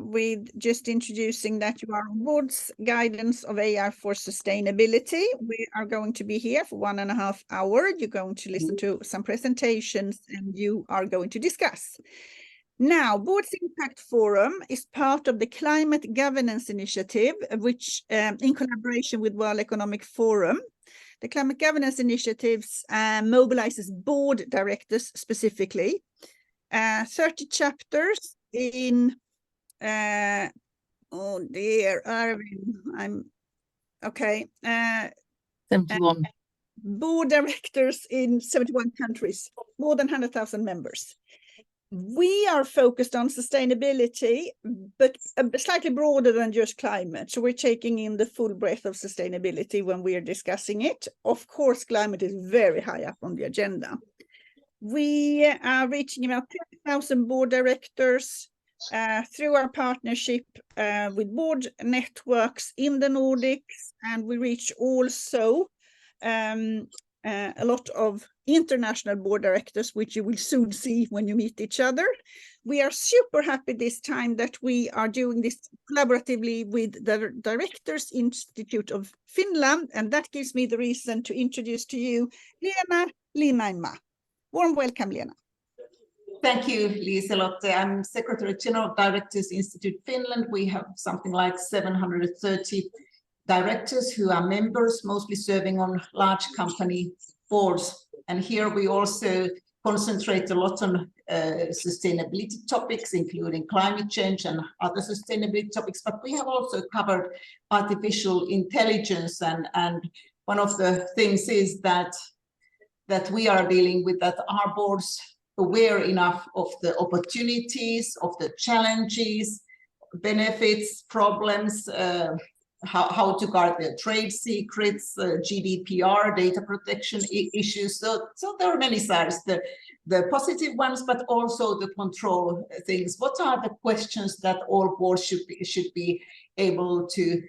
with just introducing that you are on board's guidance of AI for sustainability. We are going to be here for 1.5 hours. You're going to listen to some presentations and you are going to discuss. Now, Board's Impact Forum is part of the Climate Governance Initiative, which in collaboration with World Economic Forum. The Climate Governance Initiatives mobilizes board directors specifically. 30 chapters in, oh dear, Arvin, I'm, okay. 71. Board directors in 71 countries, more than 100,000 members. We are focused on sustainability, but slightly broader than just climate. So we're taking in the full breadth of sustainability when we are discussing it. Of course, climate is very high up on the agenda. We are reaching about 10,000 board directors through our partnership with board networks in the Nordics, and we reach also a lot of international board directors, which you will soon see when you meet each other. We are super happy this time that we are doing this collaboratively with the Directors Institute of Finland, and that gives me the reason to introduce to you Lena Linnainmaa. Warm welcome, Lena. Thank you, Liselotte. I'm Secretary General of Directors Institute Finland. We have something like 730 directors who are members, mostly serving on large company boards. And here we also concentrate a lot on sustainability topics, including climate change and other sustainability topics. But we have also covered artificial intelligence. And one of the things is that we are dealing with that our boards aware enough of the opportunities, of the challenges, benefits, problems, how to guard their trade secrets, GDPR, data protection issues. So there are many sides, the positive ones, but also the control things. What are the questions that all boards should be able to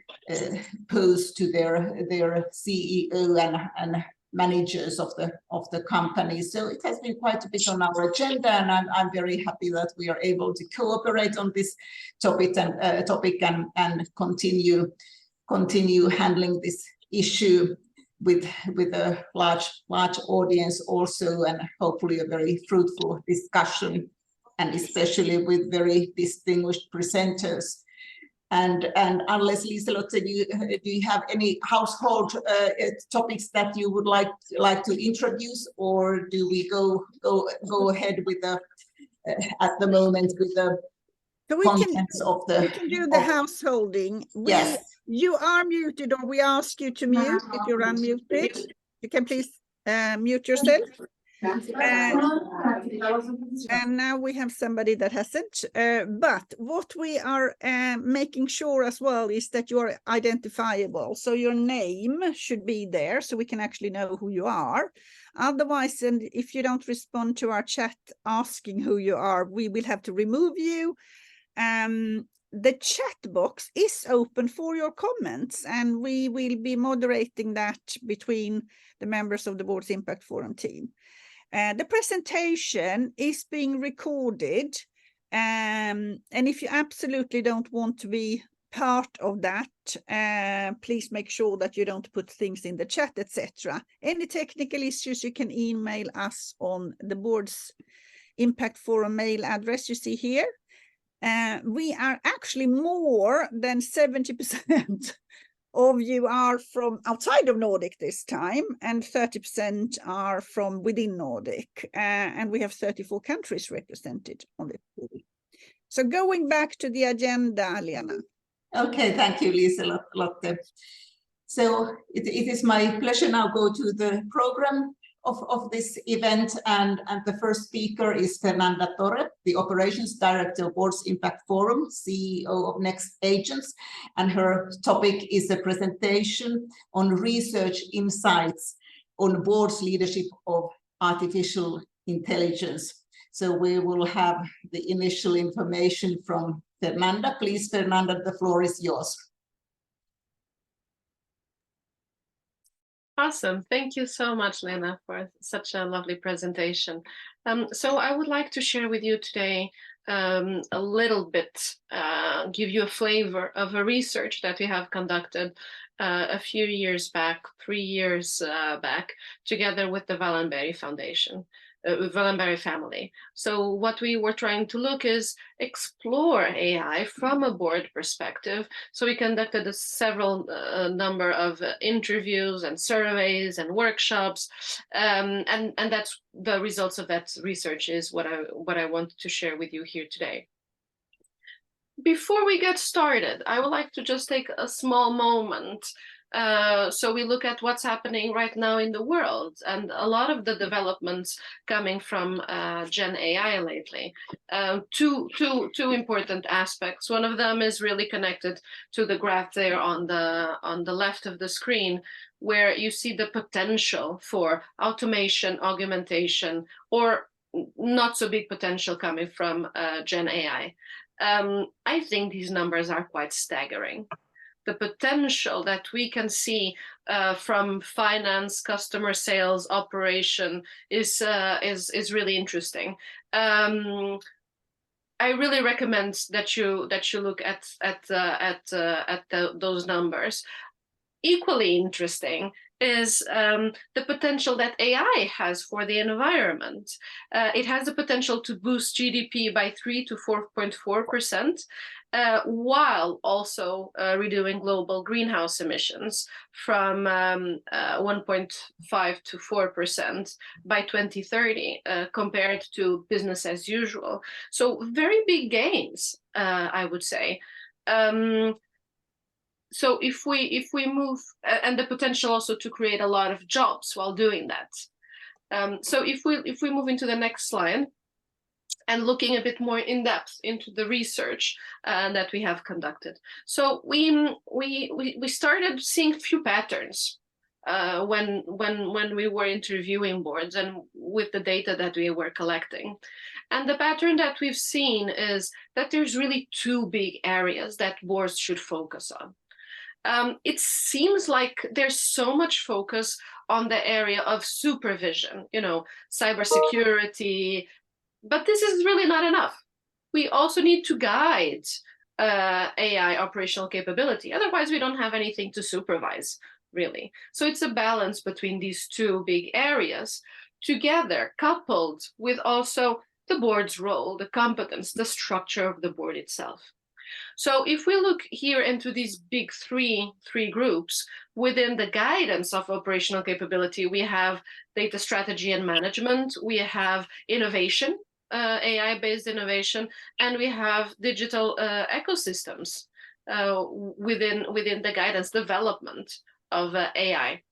pose to their CEO and managers of the company? So it has been quite a bit on our agenda, and I'm very happy that we are able to cooperate on this topic and continue handling this issue with a large audience also, and hopefully a very fruitful discussion, and especially with very distinguished presenters. And unless Liselotte, do you have any household topics that you would like to introduce, or do we go ahead with the at the moment with the contents of the? We can do the householding. Yes. You are muted, or we ask you to mute if you're unmuted. You can please mute yourself. And now we have somebody that hasn't. But what we are making sure as well is that you are identifiable. So your name should be there so we can actually know who you are. Otherwise, and if you don't respond to our chat asking who you are, we will have to remove you. The chat box is open for your comments, and we will be moderating that between the members of the Board's Impact Forum team. The presentation is being recorded, and if you absolutely don't want to be part of that, please make sure that you don't put things in the chat, etc. Any technical issues, you can email us on the Board's Impact Forum mail address you see here. We are actually more than 70% of you are from outside of Nordic this time, and 30% are from within Nordic, and we have 34 countries represented on it. So going back to the agenda, Lena. Okay, thank you, Liselotte. So it is my pleasure now go to the program of this event, and the first speaker is Fernanda Torre, the Operations Director of Board's Impact Forum, CEO of Next Agents, and her topic is a presentation on research insights on board's leadership of artificial intelligence. So we will have the initial information from Fernanda. Please, Fernanda, the floor is yours. Awesome. Thank you so much, Lena, for such a lovely presentation. So I would like to share with you today a little bit, give you a flavor of a research that we have conducted a few years back, 3 years back, together with the Wallenberg Foundation. Wallenberg family. So what we were trying to look is explore AI from a board perspective. So we conducted a several number of interviews and surveys and workshops, and that's the results of that research is what I want to share with you here today. Before we get started, I would like to just take a small moment. So we look at what's happening right now in the world, and a lot of the developments coming from Gen AI lately. Two important aspects. One of them is really connected to the graph there on the left of the screen, where you see the potential for automation, augmentation, or not so big potential coming from Gen AI. I think these numbers are quite staggering. The potential that we can see from finance, customer sales, operation is really interesting. I really recommend that you look at those numbers. Equally interesting is the potential that AI has for the environment. It has the potential to boost GDP by 3 to 4.4%, while also reducing global greenhouse emissions from 1.5 to 4% by 2030, compared to business as usual. So very big gains, I would say. So if we move, and the potential also to create a lot of jobs while doing that. So if we move into the next slide, and looking a bit more in depth into the research that we have conducted. So we started seeing a few patterns when we were interviewing boards and with the data that we were collecting. And the pattern that we've seen is that there's really two big areas that boards should focus on. It seems like there's so much focus on the area of supervision, cybersecurity, but this is really not enough. We also need to guide AI operational capability. Otherwise, we don't have anything to supervise, really. So it's a balance between these two big areas together, coupled with also the board's role, the competence, the structure of the board itself. So if we look here into these big three groups, within the guidance of operational capability, we have data strategy and management, we have innovation, AI-based innovation, and we have digital ecosystems within the guidance development of AI.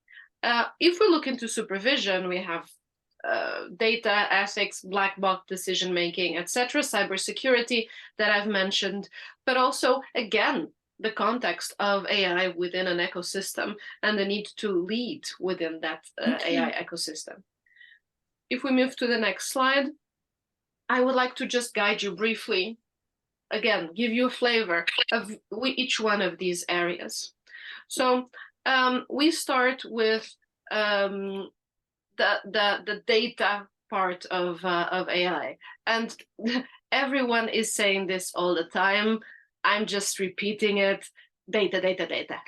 If we look into supervision, we have data, ethics, black box decision making, etc., cybersecurity that I've mentioned, but also, again, the context of AI within an ecosystem and the need to lead within that AI ecosystem. If we move to the next slide, I would like to just guide you briefly, again, give you a flavor of each one of these areas. So we start with the data part of AI, and everyone is saying this all the time. I'm just repeating it. Data, data, data.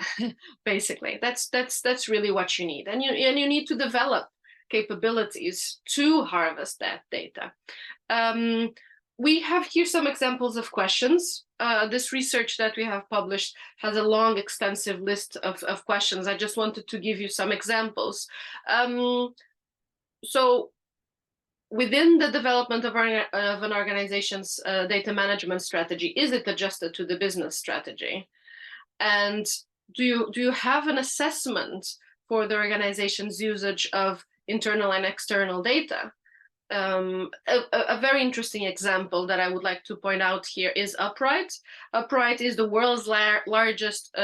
Basically, that's really what you need, and you need to develop capabilities to harvest that data. We have here some examples of questions. This research that we have published has a long, extensive list of questions. I just wanted to give you some examples. So within the development of an organization's data management strategy, is it adjusted to the business strategy? And do you have an assessment for the organization's usage of internal and external data? A very interesting example that I would like to point out here is Upright. Upright is the world's largest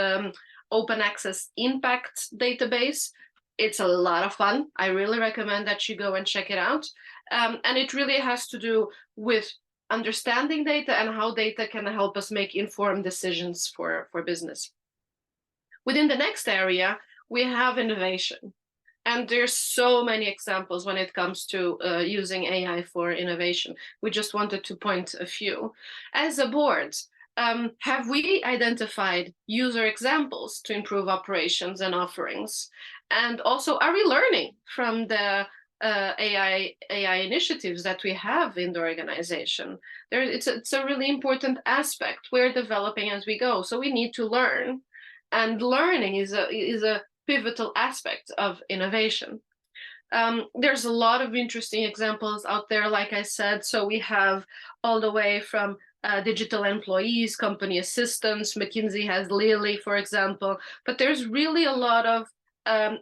open access impact database. It's a lot of fun. I really recommend that you go and check it out. And it really has to do with understanding data and how data can help us make informed decisions for business. Within the next area, we have innovation. And there's so many examples when it comes to using AI for innovation. We just wanted to point a few. As a board, have we identified user examples to improve operations and offerings? And also, are we learning from the AI initiatives that we have in the organization? It's a really important aspect. We're developing as we go, so we need to learn. And learning is a pivotal aspect of innovation. There's a lot of interesting examples out there, like I said. So we have all the way from digital employees, company assistants. McKinsey has Lily, for example. But there's really a lot of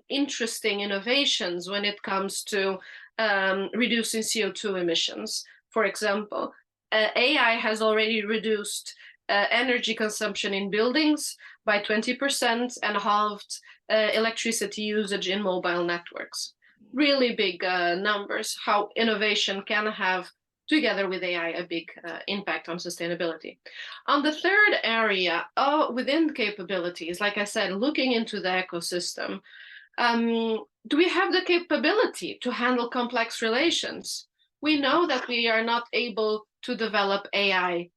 interesting innovations when it comes to reducing CO2 emissions. For example, AI has already reduced energy consumption in buildings by 20% and halved electricity usage in mobile networks. Really big numbers, how innovation can have, together with AI, a big impact on sustainability. On the third area, within capabilities, like I said, looking into the ecosystem, do we have the capability to handle complex relations? We know that we are not able to develop AI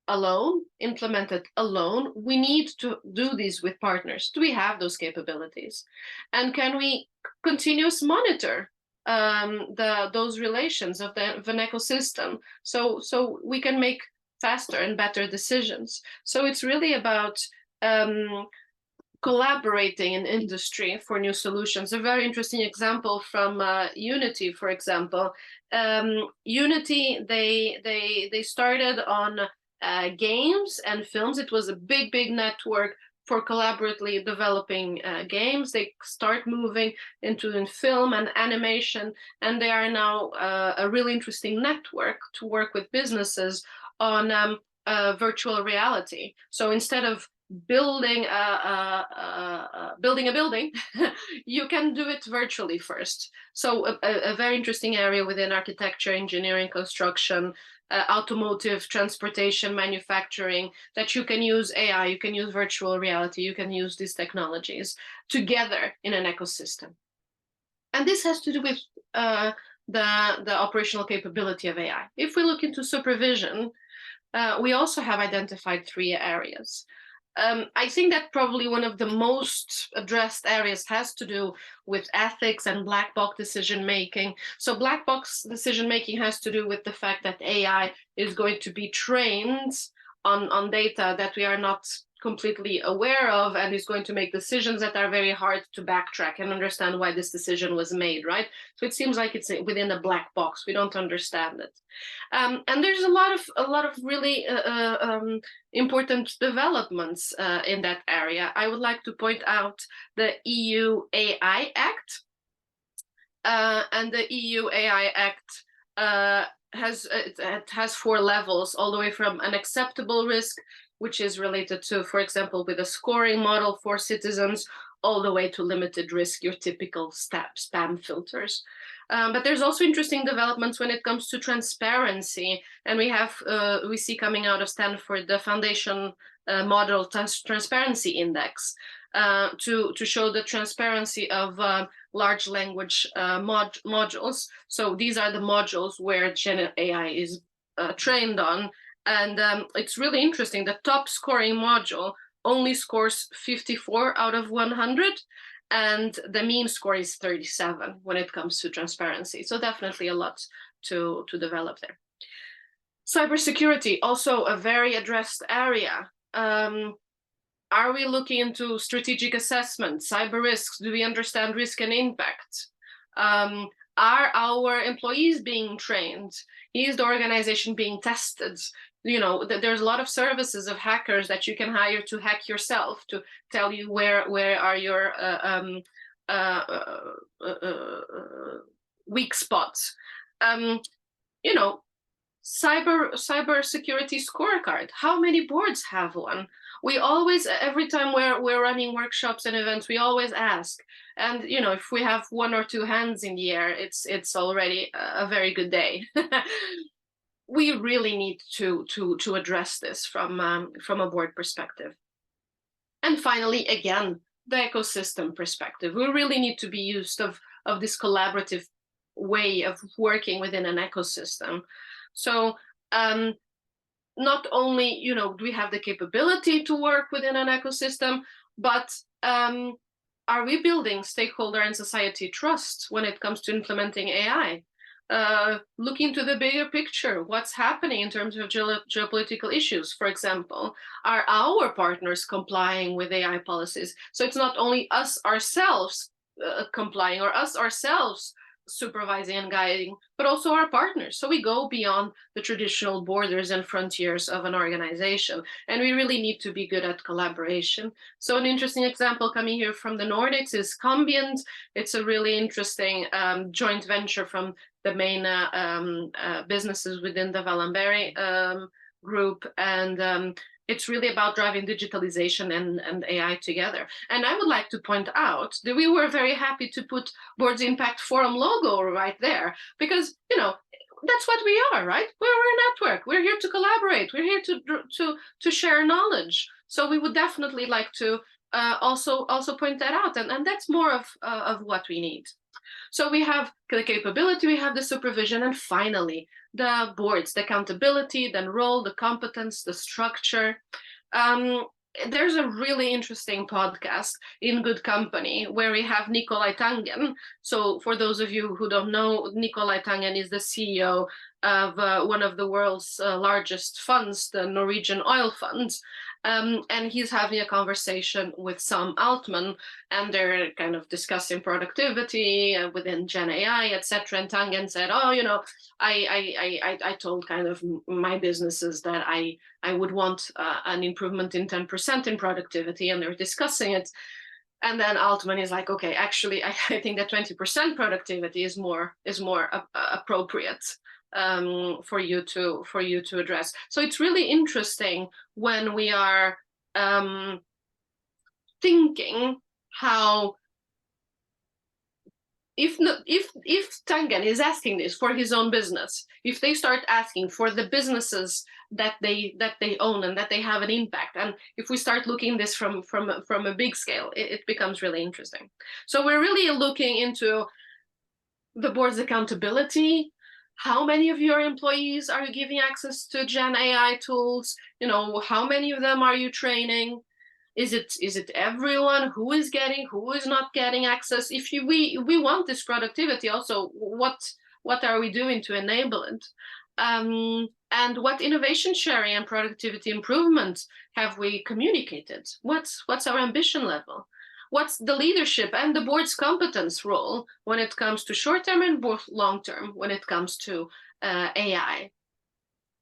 alone, implement it alone. We need to do this with partners. Do we have those capabilities? And can we continuously monitor those relations of an ecosystem so we can make faster and better decisions? So it's really about collaborating in industry for new solutions. A very interesting example from Unity, for example. Unity, they started on games and films. It was a big network for collaboratively developing games. They start moving into film and animation, and they are now a really interesting network to work with businesses on virtual reality. So instead of building a building, you can do it virtually first. So a very interesting area within architecture, engineering, construction, automotive, transportation, manufacturing, that you can use AI, you can use virtual reality, you can use these technologies together in an ecosystem. And this has to do with the operational capability of AI. If we look into supervision, we also have identified 3 areas. I think that probably one of the most addressed areas has to do with ethics and black box decision making. So black box decision making has to do with the fact that AI is going to be trained on data that we are not completely aware of, and is going to make decisions that are very hard to backtrack and understand why this decision was made, right? So it seems like it's within a black box. We don't understand it. And there's a lot of really important developments in that area. I would like to point out the EU AI Act. And the EU AI Act has 4 levels, all the way from an acceptable risk, which is related to, for example, with a scoring model for citizens, all the way to limited risk, your typical spam filters. But there's also interesting developments when it comes to transparency. And we see coming out of Stanford the Foundation Model Transparency Index to show the transparency of large language modules. So these are the modules where Gen AI is trained on. And it's really interesting. The top scoring module only scores 54 out of 100, and the mean score is 37 when it comes to transparency. So definitely a lot to develop there. Cybersecurity, also a very addressed area. Are we looking into strategic assessment, cyber risks? Do we understand risk and impact? Are our employees being trained? Is the organization being tested? You know, there's a lot of services of hackers that you can hire to hack yourself, to tell you where are your weak spots. You know, cyber security scorecard. How many boards have one? We always, every time we're running workshops and events, we always ask. And you know, if we have 1 or 2 hands in the air, it's already a very good day. We really need to address this from a board perspective. And finally, again, the ecosystem perspective. We really need to be used of of this collaborative way of working within an ecosystem. So not only, you know, do we have the capability to work within an ecosystem, but are we building stakeholder and society trust when it comes to implementing AI? Looking to the bigger picture, what's happening in terms of geopolitical issues, for example, are our partners complying with AI policies? So it's not only us ourselves complying or us ourselves supervising and guiding, but also our partners. So we go beyond the traditional borders and frontiers of an organization, and we really need to be good at collaboration. So an interesting example coming here from the Nordics is Combient. It's a really interesting joint venture from the main businesses within the Wallenberg group, and it's really about driving digitalization and AI together. And I would like to point out that we were very happy to put Boards Impact Forum logo right there, because, you know, that's what we are, right? We're a network. We're here to collaborate. We're here to share knowledge. So we would definitely like to also point that out, and that's more of what we need. So we have the capability, we have the supervision, and finally, the boards, the accountability, the role, the competence, the structure. There's a really interesting podcast, In Good Company, where we have Nicolai Tangen. So for those of you who don't know, Nicolai Tangen is the CEO of one of the world's largest funds, the Norwegian oil funds. And he's having a conversation with Sam Altman, and they're kind of discussing productivity within Gen AI, etc. And Tangen said, "Oh, you know, I told kind of my businesses that I would want an improvement in 10% in productivity," and they're discussing it. And then Altman is like, "Okay, actually, I think that 20% productivity is more appropriate." For you to address. So it's really interesting when we are thinking how, if Tangen is asking this for his own business, if they start asking for the businesses that they own and that they have an impact, and if we start looking this from a big scale, it becomes really interesting. So we're really looking into the board's accountability. How many of your employees are you giving access to Gen AI tools? You know, how many of them are you training? Is it everyone? Who is not getting access? If we want this productivity, also what are we doing to enable it? And what innovation sharing and productivity improvement have we communicated? What's our ambition level? What's the leadership and the board's competence role when it comes to short-term and both long-term when it comes to AI?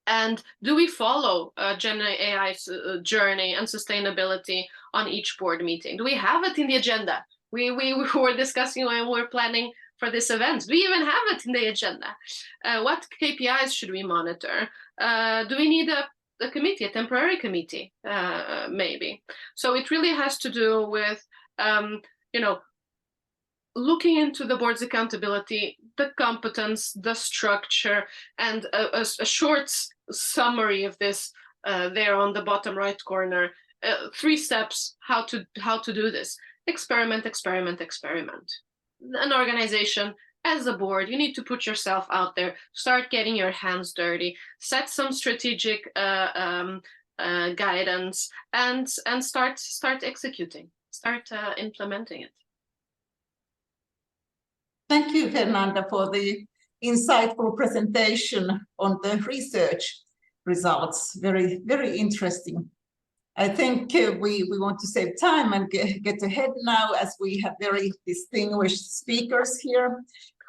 And do we follow Gen AI's journey and sustainability on each board meeting? Do we have it in the agenda? We were discussing when we were planning for this event. Do we even have it in the agenda? What KPIs should we monitor? Do we need a committee, a temporary committee, maybe? So it really has to do with you know, looking into the board's accountability, the competence, the structure, and a short summary of this there on the bottom right corner. 3 steps how to do this. Experiment, experiment, experiment. An organization, as a board, you need to put yourself out there, start getting your hands dirty, set some strategic guidance, and start executing. Start implementing it. Thank you, Fernanda, for the insightful presentation on the research results. Very, very interesting. I think we want to save time and get ahead now, as we have very distinguished speakers here.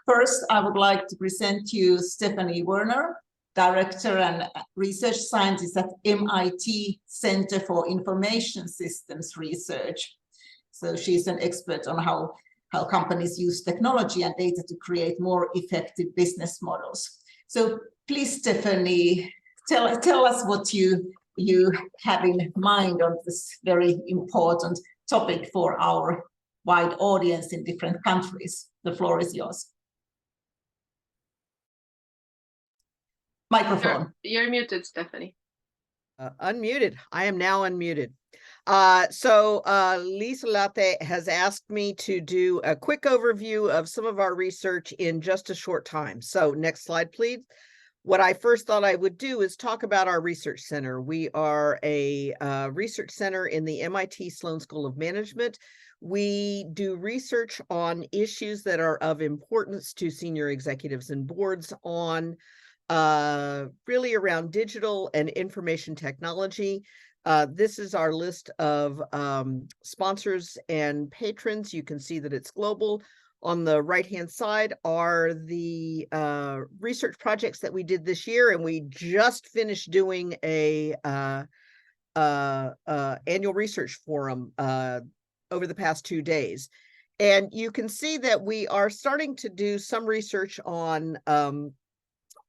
First, I would like to present you Stephanie Woerner, Director and Research Scientist at MIT Center for Information Systems Research. So she's an expert on how companies use technology and data to create more effective business models. So please, Stephanie, tell us what you have in mind on this very important topic for our wide audience in different countries. The floor is yours. Microphone. You're muted, Stephanie. Unmuted. I am now unmuted. So Liselotte has asked me to do a quick overview of some of our research in just a short time. So next slide, please. What I first thought I would do is talk about our research center. We are a research center in the MIT Sloan School of Management. We do research on issues that are of importance to senior executives and boards on really around digital and information technology. This is our list of sponsors and patrons. You can see that it's global. On the right-hand side are the research projects that we did this year, and we just finished doing a annual research forum over the past 2 days. And you can see that we are starting to do some research on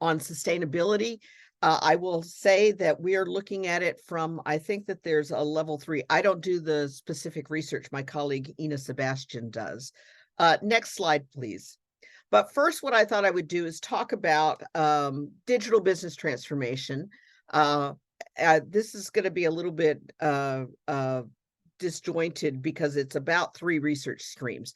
sustainability. I will say that we are looking at it from, I think that there's a level 3. I don't do the specific research. My colleague Ina Sebastian does. Next slide, please. But first, what I thought I would do is talk about digital business transformation. This is going to be a little bit disjointed because it's about 3 research streams.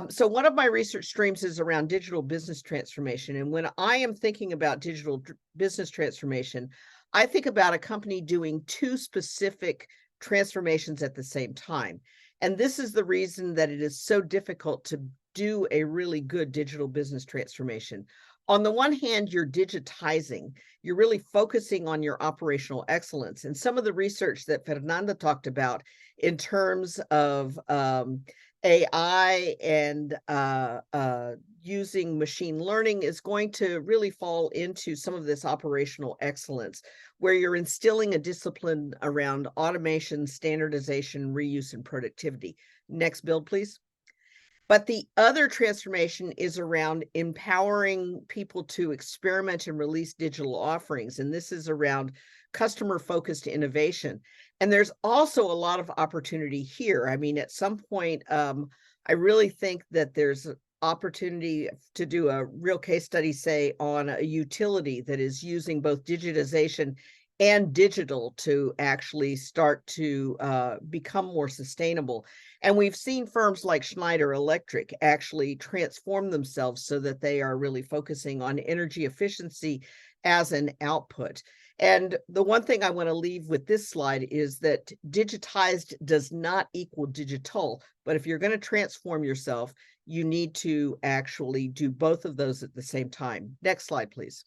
So one of my research streams is around digital business transformation. And when I am thinking about digital business transformation, I think about a company doing 2 specific transformations at the same time. And this is the reason that it is so difficult to do a really good digital business transformation. On the one hand, you're digitizing, you're really focusing on your operational excellence. And some of the research that Fernanda talked about in terms of AI and using machine learning is going to really fall into some of this operational excellence, where you're instilling a discipline around automation, standardization, reuse, and productivity. Next build, please. But the other transformation is around empowering people to experiment and release digital offerings. And this is around customer-focused innovation. And there's also a lot of opportunity here. I mean, at some point, I really think that there's an opportunity to do a real case study, say, on a utility that is using both digitization and digital to actually start to become more sustainable. And we've seen firms like Schneider Electric actually transform themselves so that they are really focusing on energy efficiency as an output. And the one thing I want to leave with this slide is that digitized does not equal digital, but if you're going to transform yourself, you need to actually do both of those at the same time. Next slide, please.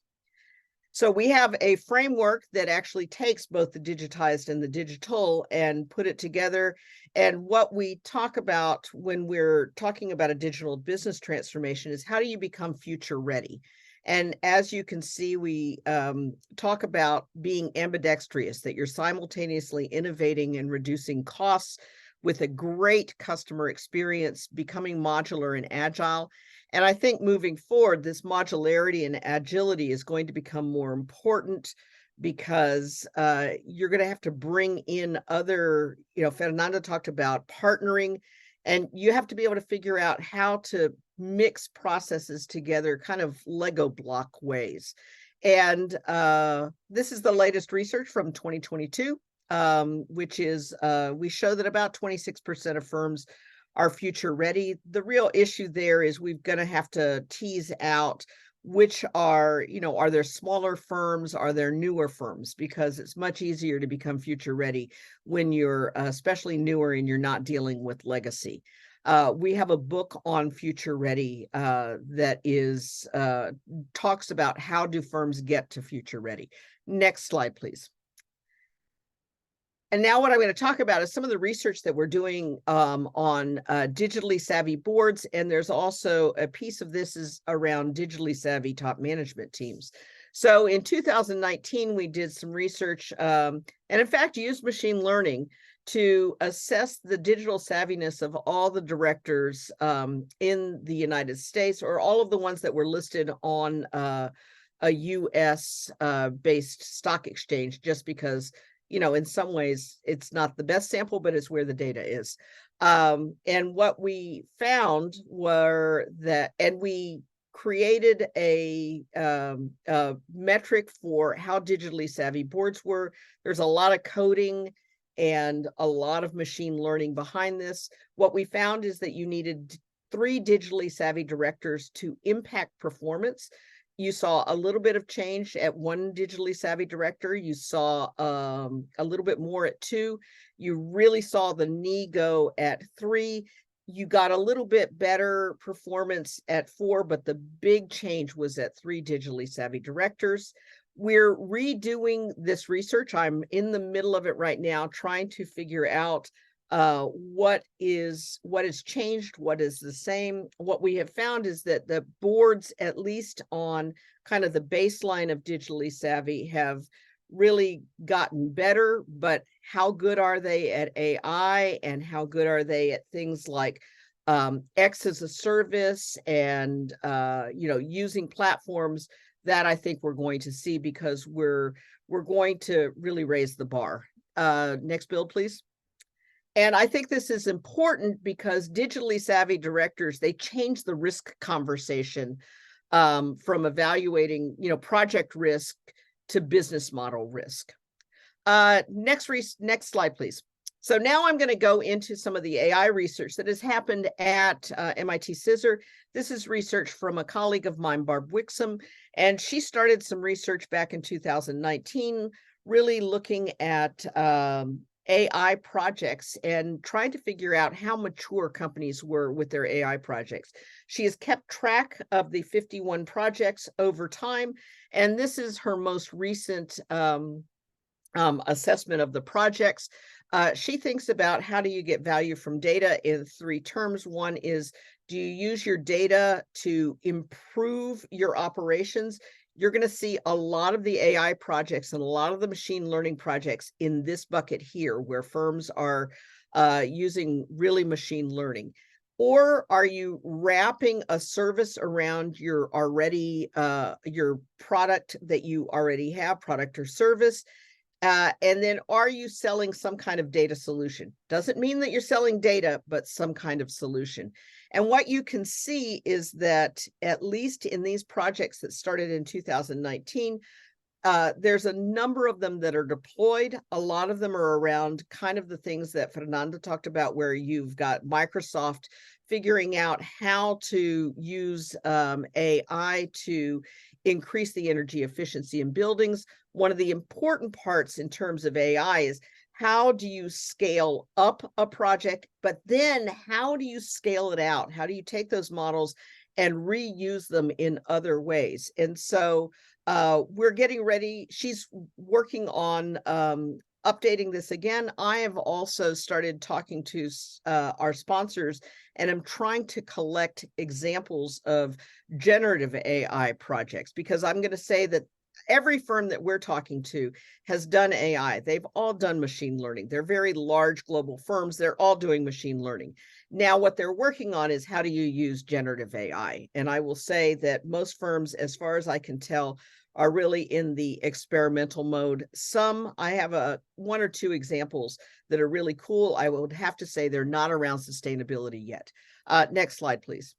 So we have a framework that actually takes both the digitized and the digital and put it together. And what we talk about when we're talking about a digital business transformation is how do you become future ready? And as you can see, we talk about being ambidextrous, that you're simultaneously innovating and reducing costs with a great customer experience, becoming modular and agile. And I think moving forward, this modularity and agility is going to become more important because you're going to have to bring in other, Fernanda talked about partnering, and you have to be able to figure out how to mix processes together kind of Lego block ways. And this is the latest research from 2022, which is we show that about 26% of firms are future ready. The real issue there is we're going to have to tease out which are there smaller firms, are there newer firms, because it's much easier to become future ready when you're especially newer and you're not dealing with legacy. We have a book on future ready that is talks about how do firms get to future ready. Next slide, please. And now what I'm going to talk about is some of the research that we're doing on digitally savvy boards. And there's also a piece of this is around digitally savvy top management teams. So in 2019, we did some research and in fact used machine learning to assess the digital savviness of all the directors in the United States, or all of the ones that were listed on a US based stock exchange, just because in some ways it's not the best sample, but it's where the data is. And what we found were that, and we created a metric for how digitally savvy boards were. There's a lot of coding and a lot of machine learning behind this. What we found is that you needed 3 digitally savvy directors to impact performance. You saw a little bit of change at 1 digitally savvy director. You saw a little bit more at 2. You really saw the knee go at 3. You got a little bit better performance at 4, but the big change was at 3 digitally savvy directors. We're redoing this research. I'm in the middle of it right now, trying to figure out what has changed, what is the same. What we have found is that the boards, at least on kind of the baseline of digitally savvy, have really gotten better, but how good are they at AI, and how good are they at things like X as a service and using platforms? That I think we're going to see, because we're going to really raise the bar. Next build, please. And I think this is important because digitally savvy directors, they change the risk conversation from evaluating, project risk to business model risk. Next slide, please. So now I'm going to go into some of the AI research that has happened at MIT CISR. This is research from a colleague of mine, Barb Wixom, and she started some research back in 2019, really looking at AI projects and trying to figure out how mature companies were with their AI projects. She has kept track of the 51 projects over time, and this is her most recent assessment of the projects. She thinks about how do you get value from data in 3 terms. One is, do you use your data to improve your operations? You're going to see a lot of the AI projects and a lot of the machine learning projects in this bucket here, where firms are using really machine learning. Or are you wrapping a service around your your product that you already have, product or service? And then are you selling some kind of data solution? Doesn't mean that you're selling data, but some kind of solution. And what you can see is that, at least in these projects that started in 2019, there's a number of them that are deployed. A lot of them are around kind of the things that Fernanda talked about, where you've got Microsoft figuring out how to use AI to increase the energy efficiency in buildings. One of the important parts in terms of AI is, how do you scale up a project, but then how do you scale it out? How do you take those models and reuse them in other ways? And so we're getting ready. She's working on updating this again. I have also started talking to our sponsors, and I'm trying to collect examples of generative AI projects, because I'm going to say that every firm that we're talking to has done AI. They've all done machine learning. They're very large global firms. They're all doing machine learning. Now, what they're working on is, how do you use generative AI? And I will say that most firms, as far as I can tell, are really in the experimental mode. Some, I have 1 or 2 examples that are really cool. I would have to say they're not around sustainability yet. Next slide, please.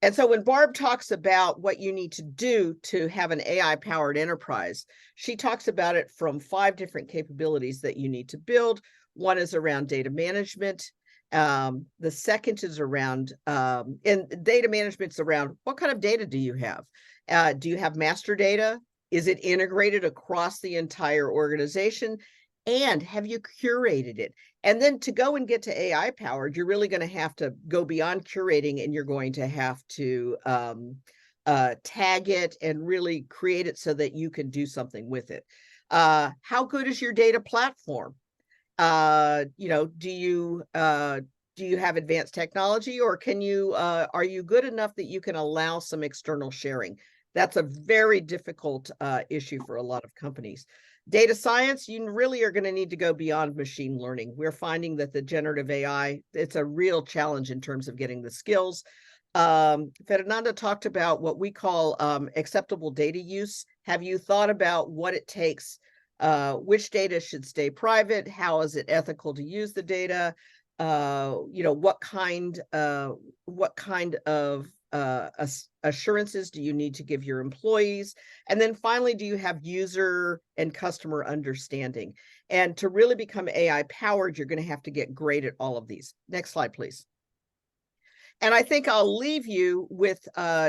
And so when Barb talks about what you need to do to have an AI-powered enterprise, she talks about it from 5 different capabilities that you need to build. One is around data management. The second is around, and data management's around, what kind of data do you have? Do you have master data? Is it integrated across the entire organization? And have you curated it? And then to go and get to AI powered, you're really going to have to go beyond curating, and you're going to have to tag it and really create it so that you can do something with it. How good is your data platform? Do you have advanced technology, or can you are you good enough that you can allow some external sharing? That's a very difficult issue for a lot of companies. Data science, you really are going to need to go beyond machine learning. We're finding that the generative AI, it's a real challenge in terms of getting the skills. Fernanda talked about what we call acceptable data use. Have you thought about what it takes? Which data should stay private? How is it ethical to use the data? What kind of assurances do you need to give your employees? And then finally, do you have user and customer understanding? And to really become AI powered, you're going to have to get great at all of these. Next slide, please. And I think I'll leave you with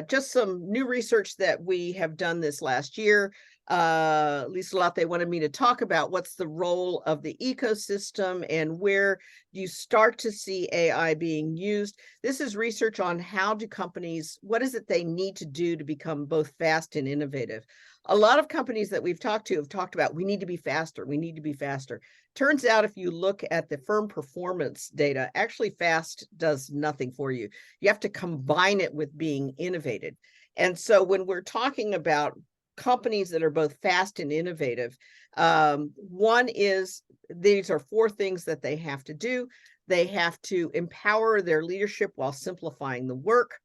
just some new research that we have done this last year. Liselotte wanted me to talk about what's the role of the ecosystem and where you start to see AI being used. This is research on how do companies, what is it they need to do to become both fast and innovative? A lot of companies that we've talked to have talked about, we need to be faster, we need to be faster. Turns out if you look at the firm performance data, actually fast does nothing for you. You have to combine it with being innovative. And so when we're talking about companies that are both fast and innovative, one is, these are 4 things that they have to do. They have to empower their leadership while simplifying the work.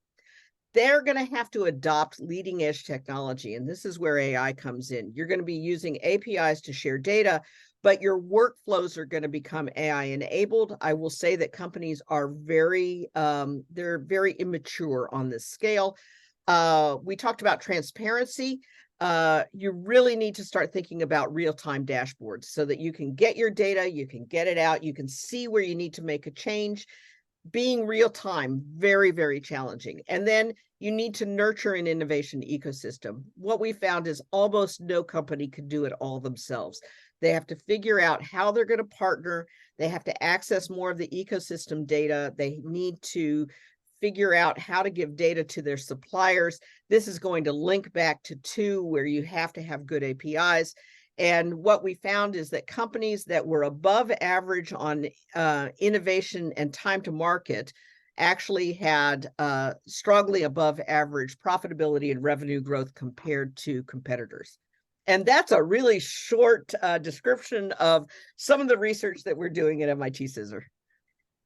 They're going to have to adopt leading edge technology. And this is where AI comes in. You're going to be using APIs to share data, but your workflows are going to become AI enabled. I will say that companies are they're very immature on this scale. We talked about transparency. You really need to start thinking about real-time dashboards so that you can get your data, you can get it out, you can see where you need to make a change. Being real-time, very, very challenging. And then you need to nurture an innovation ecosystem. What we found is almost no company can do it all themselves. They have to figure out how they're going to partner. They have to access more of the ecosystem data. They need to figure out how to give data to their suppliers. This is going to link back to 2, where you have to have good APIs. And what we found is that companies that were above average on innovation and time to market actually had strongly above average profitability and revenue growth compared to competitors. And that's a really short description of some of the research that we're doing at MIT CISR.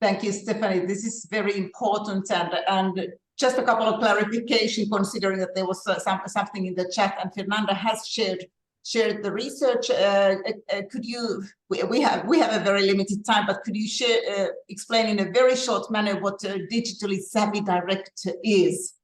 Thank you, Stephanie. This is very important, and just a couple of clarification, considering that there was something in the chat, and Fernanda has shared the research. Could you? We have a very limited time, but could you explain in a very short manner what a digitally savvy director is?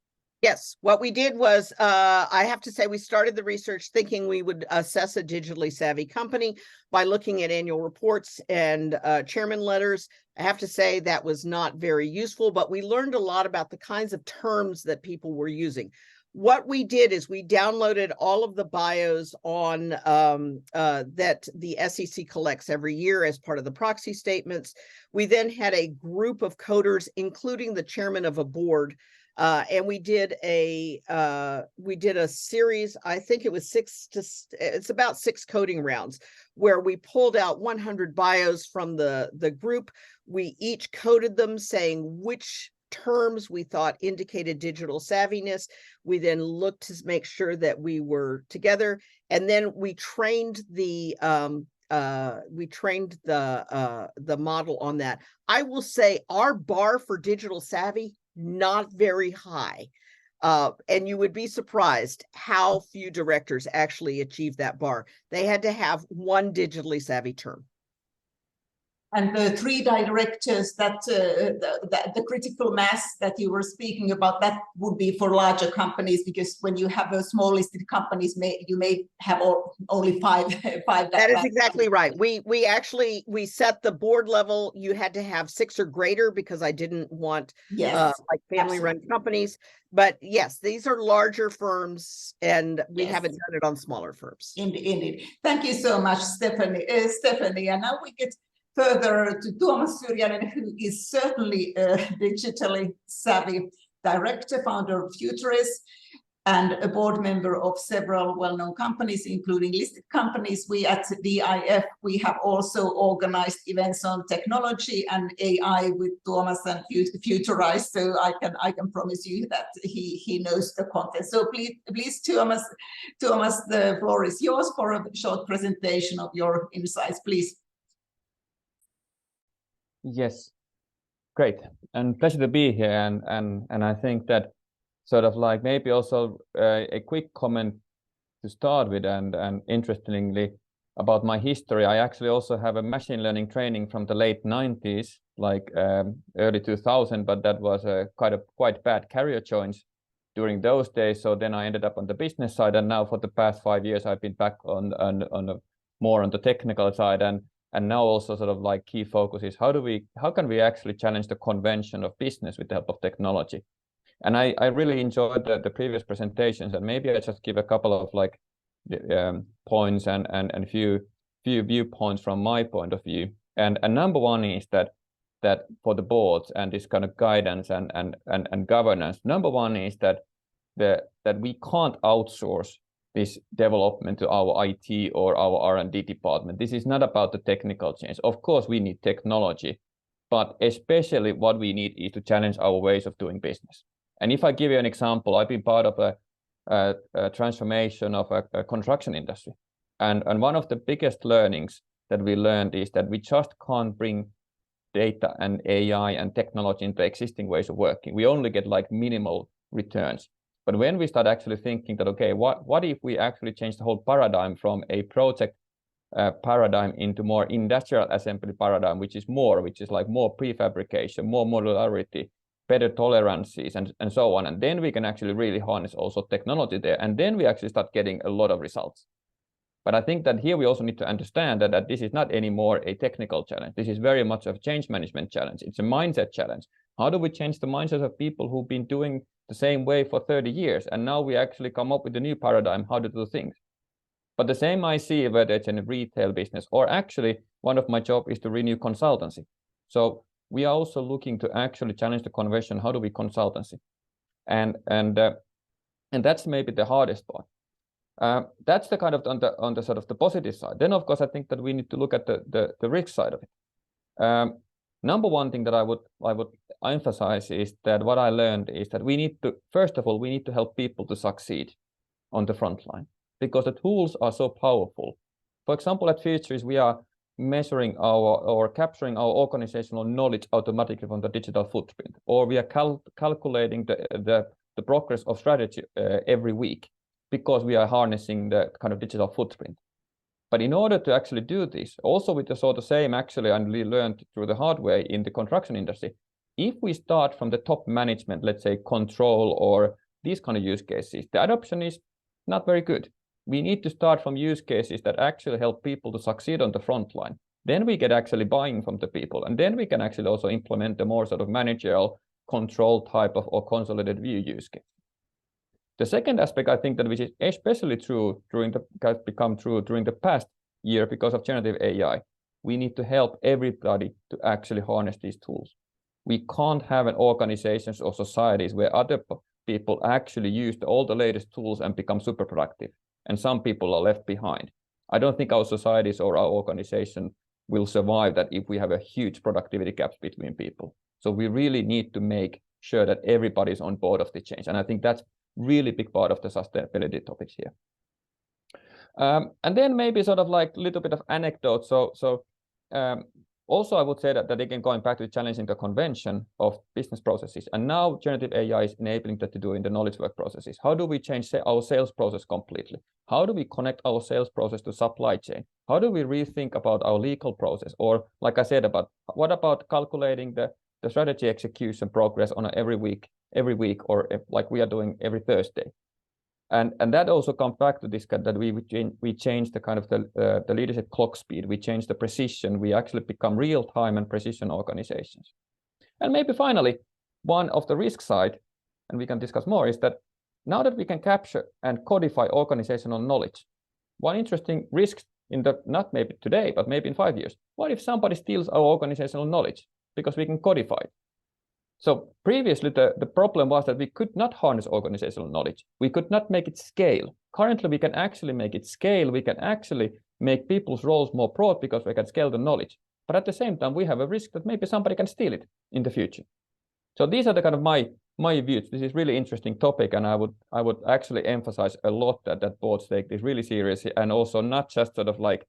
Yes, what we did was, I have to say, we started the research thinking we would assess a digitally savvy company by looking at annual reports and chairman letters. I have to say that was not very useful, but we learned a lot about the kinds of terms that people were using. What we did is we downloaded all of the bios on that the SEC collects every year as part of the proxy statements. We then had a group of coders, including the chairman of a board, and we did a series. I think it was it's about 6 coding rounds where we pulled out 100 bios from the group. We each coded them saying which terms we thought indicated digital savviness. We then looked to make sure that we were together, and then we trained the model on that. I will say our bar for digital savvy, not very high. And you would be surprised how few directors actually achieve that bar. They had to have 1 digitally savvy term. And the 3 directors, that the critical mass that you were speaking about, that would be for larger companies, because when you have a small listed companies, you may have only 5. That is exactly right. We set the board level. You had to have 6 or greater because I didn't want like family-run companies. But yes, these are larger firms, and we haven't done it on smaller firms. Indeed. Thank you so much, Stephanie. And now we get further to Thomas Syrjänen, who is certainly a digitally savvy director, founder of Futurice, and a board member of several well-known companies, including listed companies. We at DIF, we have also organized events on technology and AI with Thomas and Futurice. So I can promise you that he knows the content. So please, Thomas, the floor is yours for a short presentation of your insights, please. Yes, great, and pleasure to be here. And I think that sort of like maybe also a quick comment to start with, and interestingly about my history. I actually also have a machine learning training from the late 90s, like early 2000, but that was quite bad career choice during those days. So then I ended up on the business side, and now for the past 5 years I've been back on more on the technical side, and now also sort of like key focus is how can we actually challenge the convention of business with the help of technology. And I really enjoyed the previous presentations, and maybe I just give a couple of like points and few viewpoints from my point of view. And number one is that for the boards and this kind of guidance and governance, number one is that we can't outsource this development to our IT or our R&D department. This is not about the technical change. Of course, we need technology, but especially what we need is to challenge our ways of doing business. And if I give you an example, I've been part of a transformation of a construction industry. And one of the biggest learnings that we learned is that we just can't bring data and AI and technology into existing ways of working. We only get like minimal returns. But when we start actually thinking that, okay, what if we actually change the whole paradigm from a project paradigm into more industrial assembly paradigm, which is like more prefabrication, more modularity, better tolerances, and so on. And then we can actually really harness also technology there. And then we actually start getting a lot of results. But I think that here we also need to understand that this is not anymore a technical challenge. This is very much a change management challenge. It's a mindset challenge. How do we change the mindsets of people who've been doing the same way for 30 years? And now we actually come up with a new paradigm, how to do things. But the same I see whether it's in a retail business, or actually one of my job is to renew consultancy. So we are also looking to actually challenge the convention. How do we consultancy? And that's maybe the hardest part. That's the kind of on the sort of the positive side. Then of course I think that we need to look at the risk side of it. Number one thing that I would emphasize is that what I learned is that we need to, first of all, we need to help people to succeed on the front line, because the tools are so powerful. For example, at Futurice, we are measuring or capturing our organizational knowledge automatically from the digital footprint, or we are calculating the progress of strategy every week, because we are harnessing the kind of digital footprint. But in order to actually do this, also with the sort of same actually, and we learned through the hard way in the construction industry, if we start from the top management, let's say control or these kind of use cases, the adoption is not very good. We need to start from use cases that actually help people to succeed on the front line. Then we get actually buying from the people, and then we can actually also implement the more sort of managerial control type of or consolidated view use case. The second aspect, I think that which is especially true during the past year because of generative AI, we need to help everybody to actually harness these tools. We can't have an organizations or societies where other people actually use all the latest tools and become super productive, and some people are left behind. I don't think our societies or our organization will survive that if we have a huge productivity gaps between people. So we really need to make sure that everybody's on board of the change. And I think that's really big part of the sustainability topics here. And then maybe sort of like a little bit of anecdote. So also I would say that again, going back to challenging the convention of business processes, and now generative AI is enabling that to do in the knowledge work processes. How do we change our sales process completely? How do we connect our sales process to supply chain? How do we rethink about our legal process? Or like I said, what about calculating the strategy execution progress on every week, or like we are doing every Thursday? And that also comes back to this, that we change the kind of the leadership clock speed, we change the precision, we actually become real-time and precision organizations. And maybe finally, one of the risk side, and we can discuss more, is that now that we can capture and codify organizational knowledge, one interesting risk not maybe today, but maybe in 5 years, what if somebody steals our organizational knowledge? Because we can codify it. So previously, the problem was that we could not harness organizational knowledge. We could not make it scale. Currently, we can actually make it scale. We can actually make people's roles more broad because we can scale the knowledge. But at the same time, we have a risk that maybe somebody can steal it in the future. So these are the kind of my views. This is really interesting topic, and I would actually emphasize a lot that boards take this really seriously, and also not just sort of like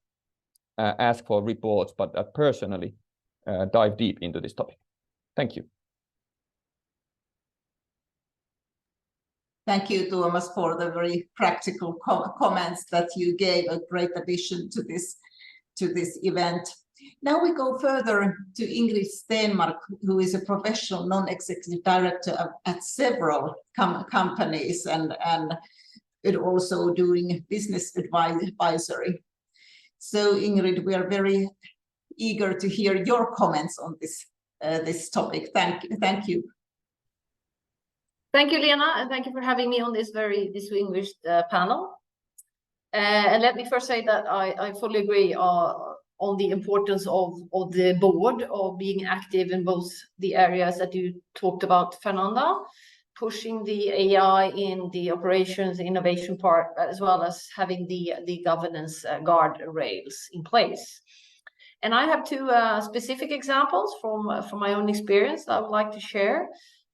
ask for reports, but personally dive deep into this topic. Thank you. Thank you, Tuomas, for the very practical comments that you gave, a great addition to this event. Now we go further to Ingrid Stenmark, who is a professional non-executive director at several companies and also doing business advisory. So Ingrid, we are very eager to hear your comments on this topic. Thank you. Thank you, Lena, and thank you for having me on this very distinguished panel. And let me first say that I fully agree on the importance of the board of being active in both the areas that you talked about, Fernanda, pushing the AI in the operations innovation part, as well as having the governance guardrails in place. And I have two specific examples from my own experience that I would like to share.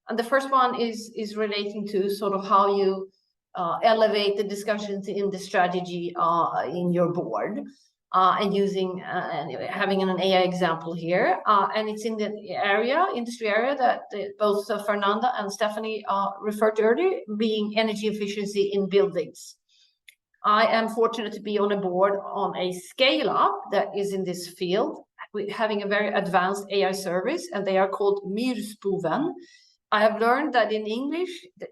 And the first one is relating to sort of how you elevate the discussions in the strategy in your board, and using having an AI example here. And it's in the industry area that both Fernanda and Stephanie referred to earlier, being energy efficiency in buildings. I am fortunate to be on a board on a scale up that is in this field, having a very advanced AI service, and they are called Myrspoven. I have learned that in English,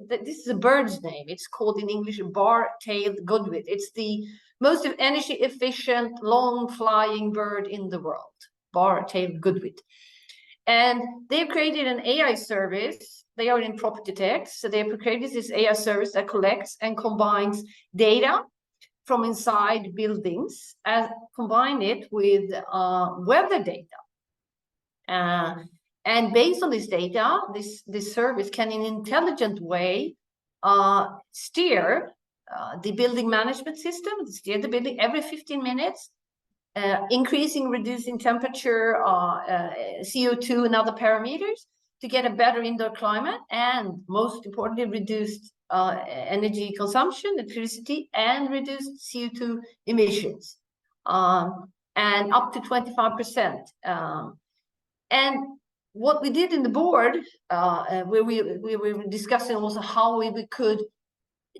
this is a bird's name. It's called in English bar-tailed godwit. It's the most energy efficient, long-flying bird in the world, bar-tailed godwit. And they've created an AI service. They are in property tech, so they've created this AI service that collects and combines data from inside buildings and combine it with weather data. And based on this data, this service can in an intelligent way steer the building management system, steer the building every 15 minutes, increasing, reducing temperature, CO2 and other parameters to get a better indoor climate, and most importantly, reduced energy consumption, electricity, and reduced CO2 emissions, and up to 25%. And what we did in the board, where we were discussing also how we could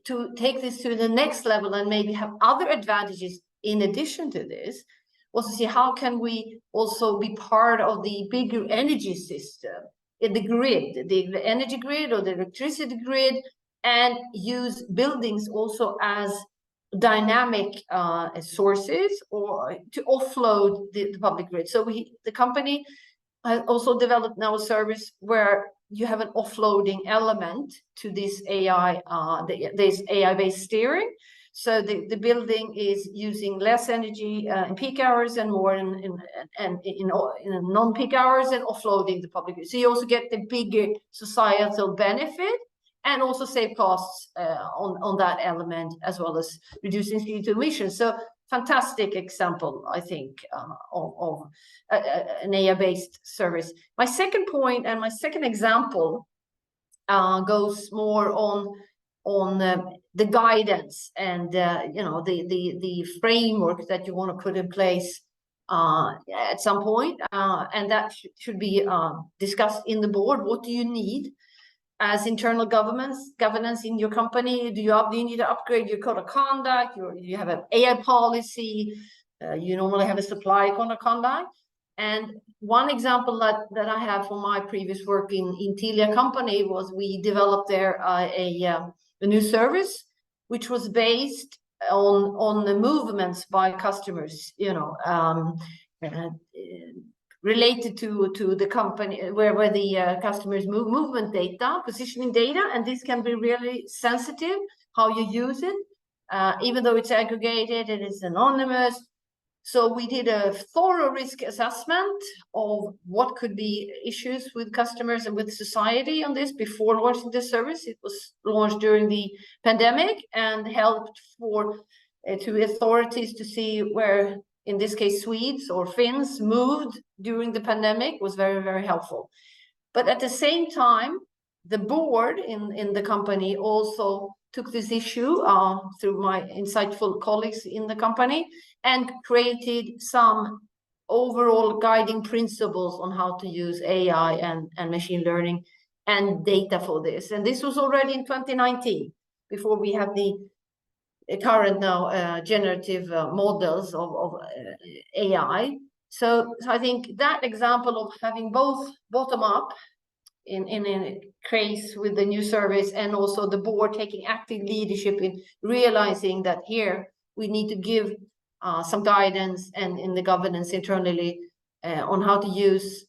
to take this to the next level and maybe have other advantages in addition to this, was to see how can we also be part of the bigger energy system in the grid, the energy grid or the electricity grid, and use buildings also as dynamic sources or to offload the public grid. So the company has also developed now a service where you have an offloading element to this AI, this AI-based steering. So the building is using less energy in peak hours and more in non-peak hours, and offloading the public grid. So you also get the bigger societal benefit and also save costs on that element, as well as reducing CO2 emissions. So fantastic example, I think, of an AI-based service. My second point and my second example goes more on the guidance and the framework that you want to put in place at some point, and that should be discussed in the board. What do you need as internal governance in your company? Do you need to upgrade your code of conduct? You have an AI policy. You normally have a supply code of conduct. And one example that I have from my previous work in Telia company was we developed there a new service, which was based on the movements by customers, related to the company, where the customers move movement data, positioning data, and this can be really sensitive how you use it, even though it's aggregated, it is anonymous. So we did a thorough risk assessment of what could be issues with customers and with society on this before launching this service. It was launched during the pandemic and helped to authorities to see where, in this case, Swedes or Finns moved during the pandemic. Was very, very helpful. But at the same time, the board in the company also took this issue through my insightful colleagues in the company and created some overall guiding principles on how to use AI and machine learning and data for this. And this was already in 2019, before we have the current now generative models of AI. So I think that example of having both bottom up in a case with the new service, and also the board taking active leadership in realizing that here we need to give some guidance and in the governance internally on how to use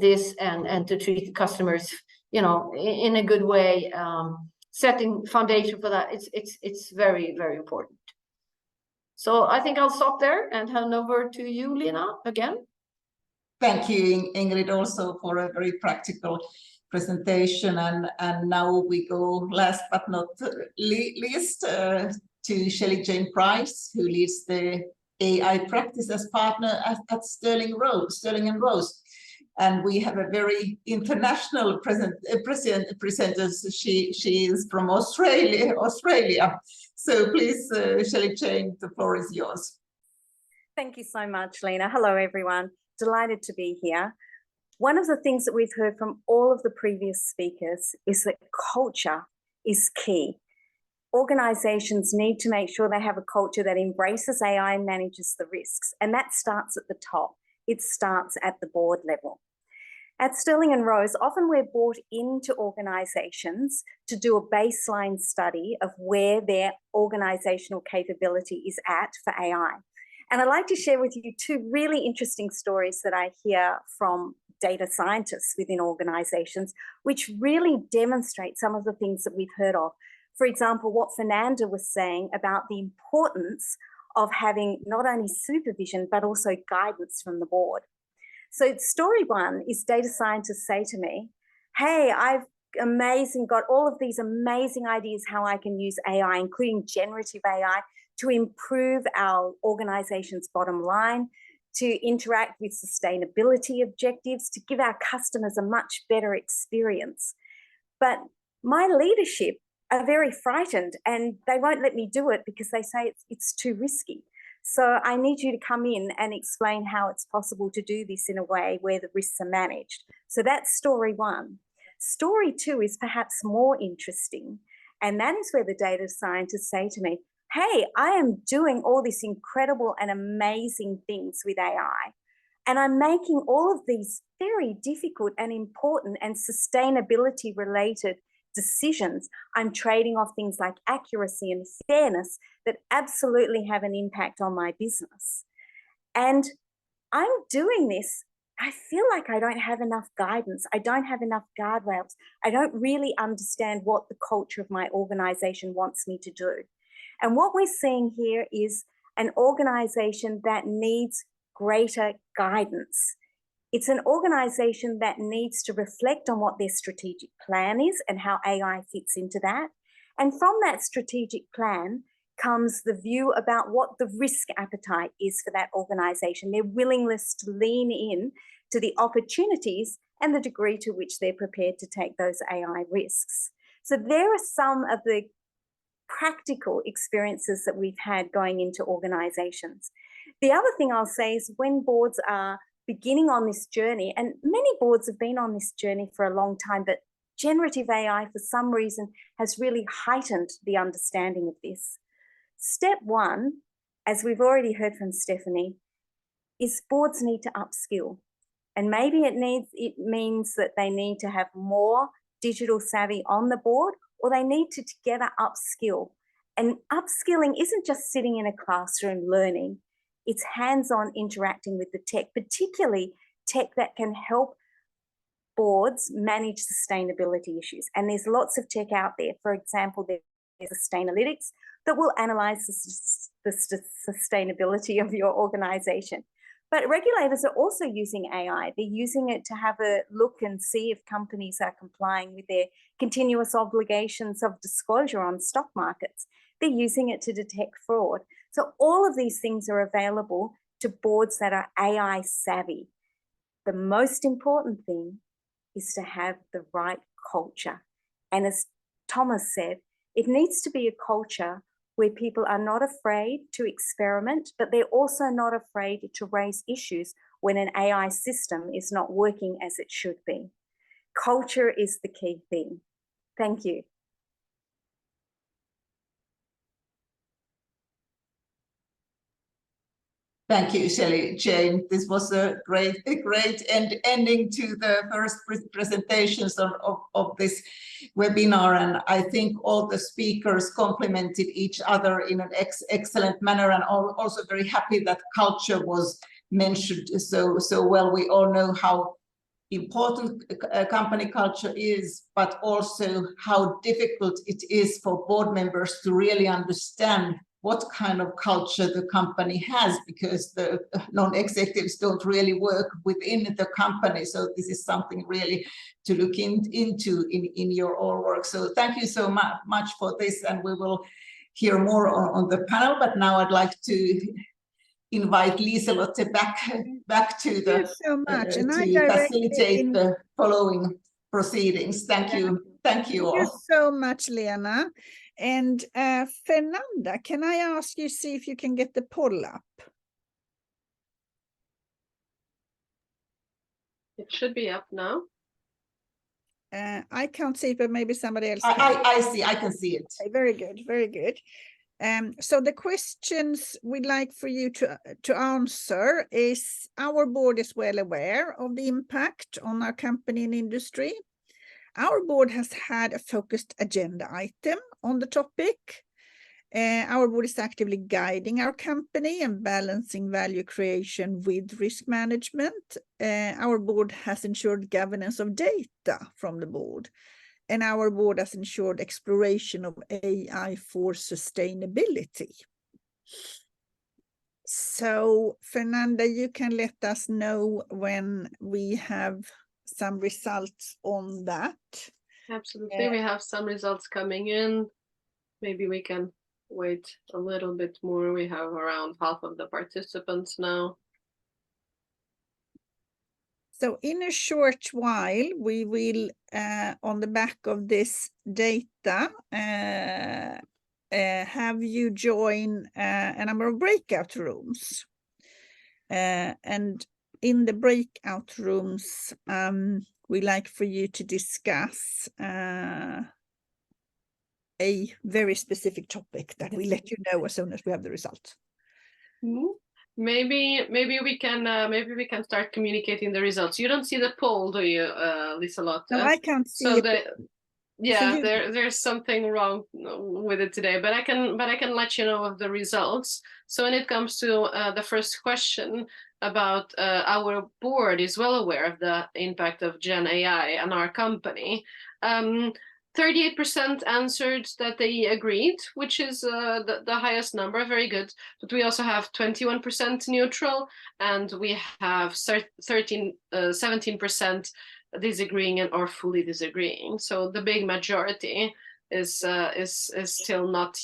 this and to treat customers, you know, in a good way. Setting foundation for that, it's very, very important. So I think I'll stop there and hand over to you, Lena, again. Thank you, Ingrid, also for a very practical presentation. And now we go, last but not least, to Syrjänen Price, who leads the AI practice as partner at Stirling and Rose. And we have a very international presenter. She is from Australia. So please, Syrjänen, the floor is yours. Thank you so much, Lena. Hello, everyone. Delighted to be here. One of the things that we've heard from all of the previous speakers is that culture is key. Organizations need to make sure they have a culture that embraces AI and manages the risks. And that starts at the top. It starts at the board level. At Stirling and Rose, often we're brought into organizations to do a baseline study of where their organizational capability is at for AI. And I'd like to share with you two really interesting stories that I hear from data scientists within organizations, which really demonstrate some of the things that we've heard of. For example, what Fernanda was saying about the importance of having not only supervision, but also guidance from the board. So story one is data scientists say to me, hey, I've got all of these amazing ideas how I can use AI, including generative AI, to improve our organization's bottom line, to interact with sustainability objectives, to give our customers a much better experience. But my leadership are very frightened and they won't let me do it because they say it's too risky. So I need you to come in and explain how it's possible to do this in a way where the risks are managed. So that's story one. Story two is perhaps more interesting. And that is where the data scientists say to me, hey, I am doing all this incredible and amazing things with AI. And I'm making all of these very difficult and important and sustainability related decisions. I'm trading off things like accuracy and fairness that absolutely have an impact on my business. And I'm doing this. I feel like I don't have enough guidance. I don't have enough guardrails. I don't really understand what the culture of my organization wants me to do. And what we're seeing here is an organization that needs greater guidance. It's an organization that needs to reflect on what their strategic plan is and how AI fits into that. And from that strategic plan comes the view about what the risk appetite is for that organization, their willingness to lean in to the opportunities and the degree to which they're prepared to take those AI risks. So there are some of the practical experiences that we've had going into organizations. The other thing I'll say is when boards are beginning on this journey, and many boards have been on this journey for a long time, but generative AI for some reason has really heightened the understanding of this. Step one, as we've already heard from Stephanie, is boards need to upskill. And maybe it means that they need to have more digital savvy on the board, or they need to together upskill. And upskilling isn't just sitting in a classroom learning, it's hands-on interacting with the tech, particularly tech that can help boards manage sustainability issues. And there's lots of tech out there. For example, there's Sustainalytics that will analyze the sustainability of your organization. But regulators are also using AI. They're using it to have a look and see if companies are complying with their continuous obligations of disclosure on stock markets. They're using it to detect fraud. So all of these things are available to boards that are AI savvy. The most important thing is to have the right culture. And as Thomas said, it needs to be a culture where people are not afraid to experiment, but they're also not afraid to raise issues when an AI system is not working as it should be. Culture is the key thing. Thank you. Thank you, Shelley. Jane, this was a great ending to the first presentations of this webinar, and I think all the speakers complemented each other in an excellent manner, and also very happy that culture was mentioned so well. We all know how important company culture is, but also how difficult it is for board members to really understand what kind of culture the company has, because the non-executives don't really work within the company. So this is something really to look into in your all work. So thank you so much for this, and we will hear more on the panel. But now I'd like to invite Liselotte back to the so much. And to facilitate the following proceedings. Thank you all. Thank you so much, Lena. And Fernanda, can I ask you, see if you can get the poll up? It should be up now. I can't see it, but maybe somebody else can. I see, I can see it. Okay, very good, very good. So the questions we'd like for you to answer is, our board is well aware of the impact on our company and industry. Our board has had a focused agenda item on the topic. Our board is actively guiding our company and balancing value creation with risk management. Our board has ensured governance of data from the board. And our board has ensured exploration of AI for sustainability. So, Fernanda, you can let us know when we have some results on that. Absolutely, we have some results coming in. Maybe we can wait a little bit more. We have around half of the participants now. So in a short while, we will, on the back of this data, have you join a number of breakout rooms. And in the breakout rooms, we like for you to discuss a very specific topic that we let you know as soon as we have the result. Mm-hmm. Maybe we can start communicating the results. You don't see the poll, do you, Liselotte? No, I can't see it. Yeah, there's something wrong with it today, but I can let you know of the results. So when it comes to the first question about our board is well aware of the impact of Gen AI on our company. 38% answered that they agreed, which is the highest number, very good. But we also have 21% neutral, and we have 17% disagreeing or fully disagreeing. So the big majority is still not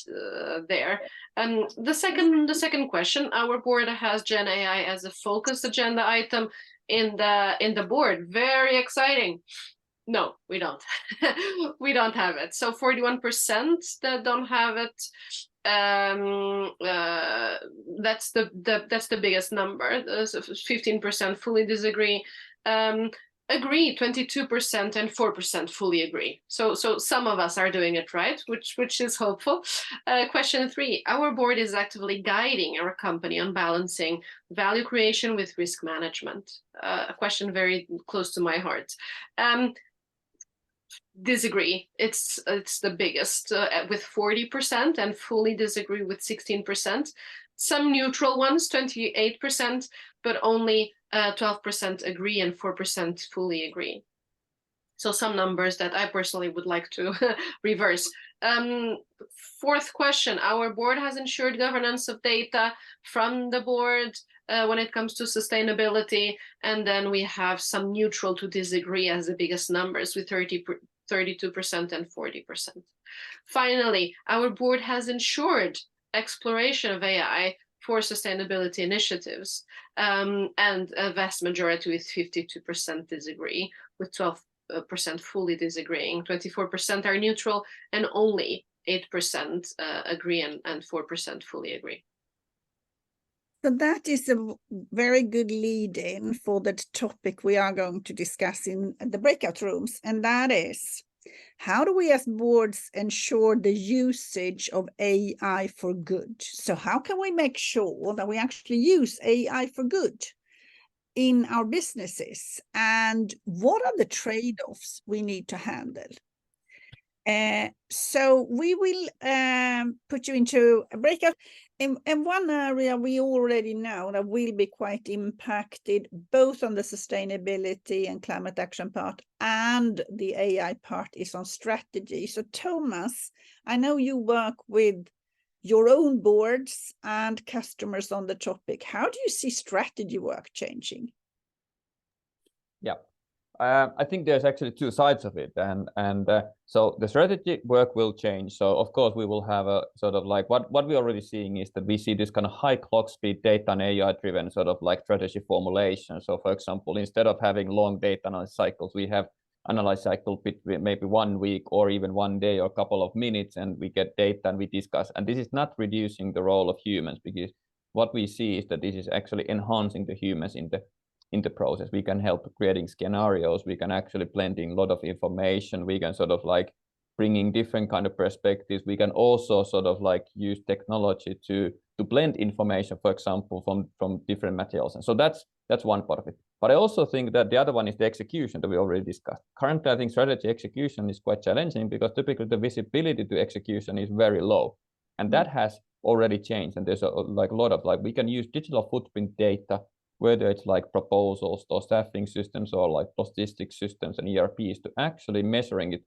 there. And the second question, our board has Gen AI as a focused agenda item in the board. Very exciting. No, we don't. We don't have it. So 41% that don't have it. That's the biggest number. 15% fully disagree. Agree 22% and 4% fully agree. So some of us are doing it right, which is hopeful. Question 3: our board is actively guiding our company on balancing value creation with risk management. A question very close to my heart. Disagree. It's the biggest with 40% and fully disagree with 16%. Some neutral ones, 28%, but only 12% agree and 4% fully agree. So some numbers that I personally would like to reverse. Fourth question, our board has ensured governance of data from the board when it comes to sustainability. And then we have some neutral to disagree as the biggest numbers with 32% and 40%. Finally, our board has ensured exploration of AI for sustainability initiatives, and a vast majority with 52% disagree, with 12% fully disagreeing, 24% are neutral, and only 8% agree and 4% fully agree. So that is a very good lead-in for the topic we are going to discuss in the breakout rooms, and that is How do we as boards ensure the usage of AI for good? So how can we make sure that we actually use AI for good in our businesses? And what are the trade-offs we need to handle? So we will put you into a breakout. In one area we already know that will be quite impacted, both on the sustainability and climate action part and the AI part, is on strategy. So Thomas, I know you work with your own boards and customers on the topic. How do you see strategy work changing? Yeah. I think there's actually two sides of it, and so the strategy work will change. So of course we will have a sort of like what we're already seeing is that we see this kind of high clock speed data and AI driven sort of like strategy formulation. So for example, instead of having long data analysis cycles, we have analyze cycle between maybe 1 week or even 1 day or a couple of minutes, and we get data and we discuss. And this is not reducing the role of humans, because what we see is that this is actually enhancing the humans in the process. We can help creating scenarios, we can actually blending a lot of information, we can sort of like bringing different kind of perspectives. We can also sort of like use technology to blend information, for example, from different materials. And so that's one part of it. But I also think that the other one is the execution that we already discussed. Currently, I think strategy execution is quite challenging because typically the visibility to execution is very low. And that has already changed. And there's a lot of we can use digital footprint data, whether it's like proposals or staffing systems or like logistics systems and ERPs, to actually measuring it.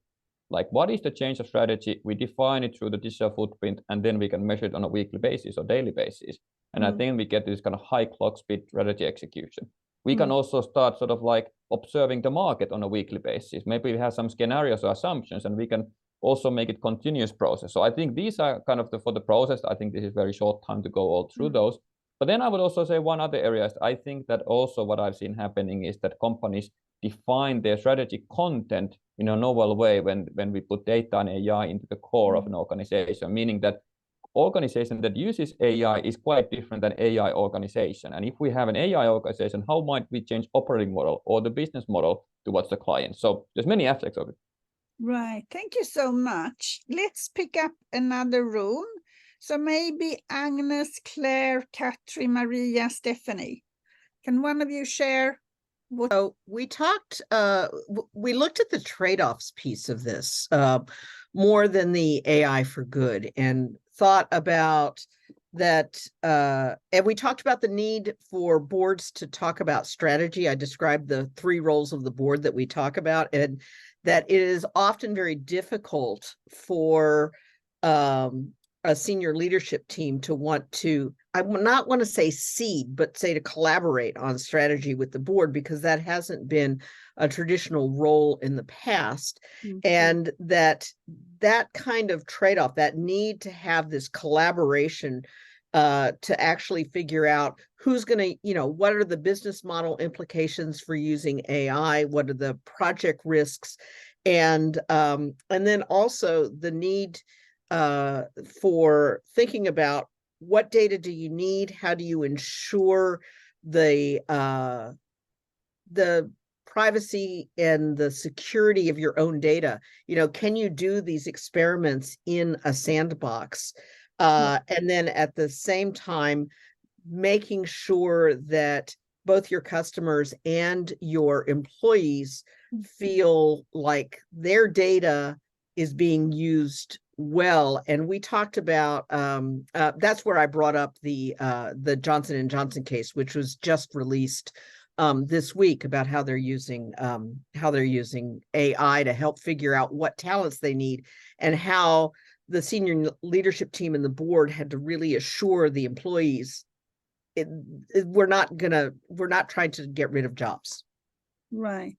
Like, what is the change of strategy? We define it through the digital footprint, and then we can measure it on a weekly basis or daily basis. And I think we get this kind of high clock speed strategy execution. We can also start sort of like observing the market on a weekly basis. Maybe we have some scenarios or assumptions, and we can also make it continuous process. So I think these are kind of for the process. I think this is very short time to go all through those. But then I would also say one other area is I think that also what I've seen happening is that companies define their strategy content in a novel way when we put data and AI into the core of an organization, meaning that organization that uses AI is quite different than AI organization. And if we have an AI organization, how might we change operating model or the business model towards the client? So there's many aspects of it. Right, thank you so much. Let's pick up another room. So maybe Agnes, Claire, Katrin, Maria, Stephanie. Can one of you share what? So we talked, we looked at the trade-offs piece of this more than the AI for good, and thought about that. And we talked about the need for boards to talk about strategy. I described the 3 roles of the board that we talk about, and that it is often very difficult for a senior leadership team to want to, I would not want to say seed, but say to collaborate on strategy with the board, because that hasn't been a traditional role in the past. And that kind of trade-off, that need to have this collaboration to actually figure out who's going to, what are the business model implications for using AI? What are the project risks? And then also the need for thinking about what data do you need? How do you ensure the privacy and the security of your own data? Can you do these experiments in a sandbox? And then at the same time, making sure that both your customers and your employees feel like their data is being used well. And we talked about that's where I brought up the Johnson & Johnson case, which was just released this week, about how they're using AI to help figure out what talents they need, and how the senior leadership team and the board had to really assure the employees we're not trying to get rid of jobs. Right.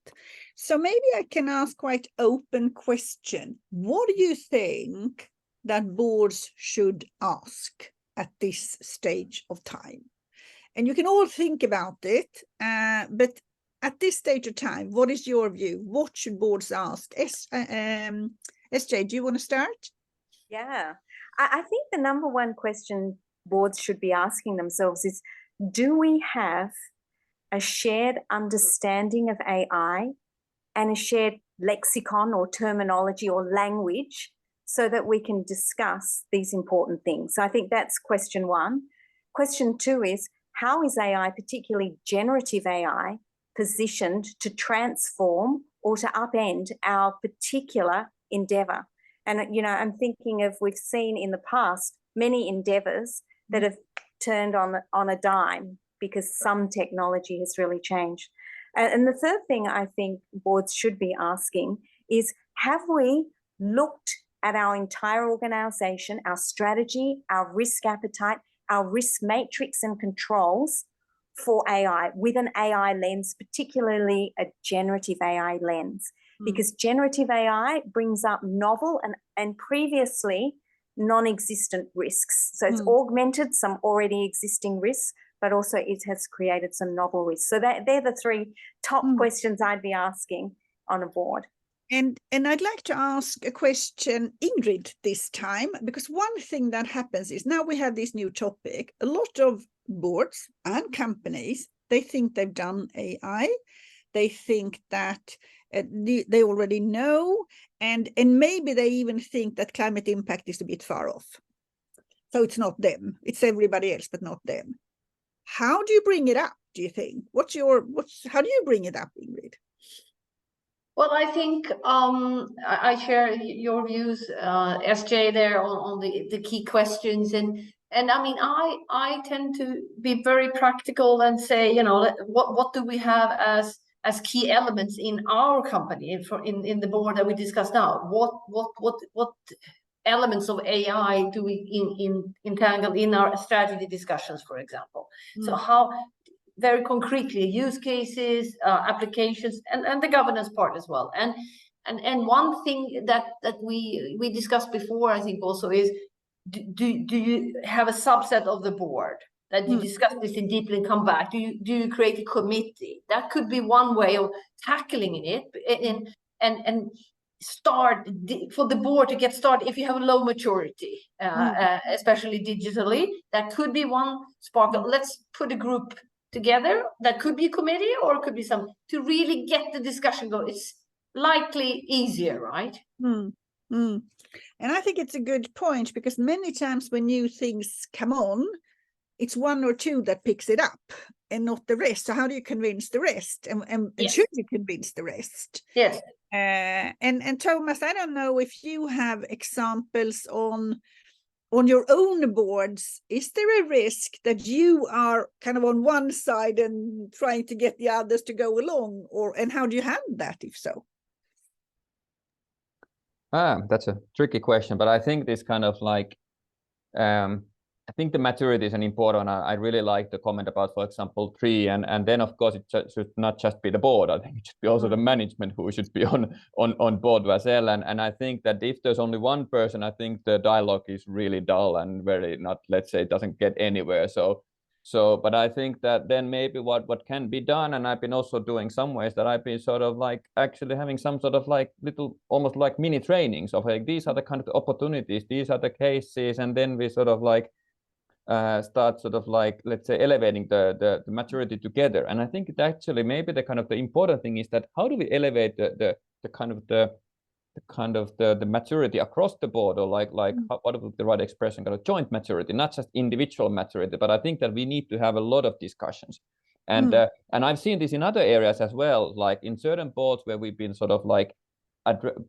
So maybe I can ask quite open question. What do you think that boards should ask at this stage of time? And you can all think about it, but at this stage of time, what is your view? What should boards ask? SJ, do you want to start? Yeah, I think the number one question boards should be asking themselves is, do we have a shared understanding of AI and a shared lexicon or terminology or language so that we can discuss these important things. So I think that's question one. Question two is, how is AI, particularly generative AI, positioned to transform or to upend our particular endeavour? And, you know, I'm thinking of, we've seen in the past many endeavours that have turned on a dime because some technology has really changed. And the third thing I think boards should be asking is, have we looked at our entire organisation, our strategy, our risk appetite, our risk matrix and controls for AI with an AI lens, particularly a generative AI lens? Because generative AI brings up novel and previously non-existent risks. So it's augmented some already existing risks, but also it has created some novel risks. So they're the three top questions I'd be asking on a board. And I'd like to ask a question, Ingrid, this time, because one thing that happens is now we have this new topic. A lot of boards and companies, they think they've done AI. They think that they already know, and maybe they even think that climate impact is a bit far off. So it's not them, it's everybody else, but not them. How do you bring it up, do you think? How do you bring it up, Ingrid? Well, I think I share your views, SJ, there on the key questions, and I mean, I tend to be very practical and say, you know, what do we have as key elements in our company, in the board that we discussed now? What elements of AI do we entangle in our strategy discussions, for example? So how, very concretely, use cases, applications, and the governance part as well. And one thing that we discussed before, I think also, is do you have a subset of the board that you discuss this in deeply and come back? Do you create a committee? That could be one way of tackling it, and start for the board to get started. If you have a low maturity, especially digitally, that could be one spark. Let's put a group together. That could be a committee, or it could be some, to really get the discussion going. It's likely easier, right? And I think it's a good point, because many times when new things come on, it's one or two that picks it up and not the rest. So how do you convince the rest? And Yes. should you convince the rest? Yes. And Thomas, I don't know if you have examples on your own boards. Is there a risk that you are kind of on one side and trying to get the others to go along, and how do you handle that, if so? That's a tricky question, but I think this kind of like, I think the maturity is an important. I really like the comment about, for example, 3, and then of course it should not just be the board. I think it should be also the management who should be on board as well. And I think that if there's only one person, I think the dialogue is really dull and very not, let's say, it doesn't get anywhere. So, but I think that then maybe what can be done, and I've been also doing some ways that I've been sort of like actually having some sort of like little, almost like mini trainings of like, these are the kind of opportunities, these are the cases, and then we sort of like start sort of like, let's say, elevating the maturity together. And I think it actually maybe the kind of the important thing is that how do we elevate the maturity across the board, or like what is the right expression, kind of joint maturity, not just individual maturity. But I think that we need to have a lot of discussions, and I've seen this in other areas as well, like in certain boards where we've been sort of like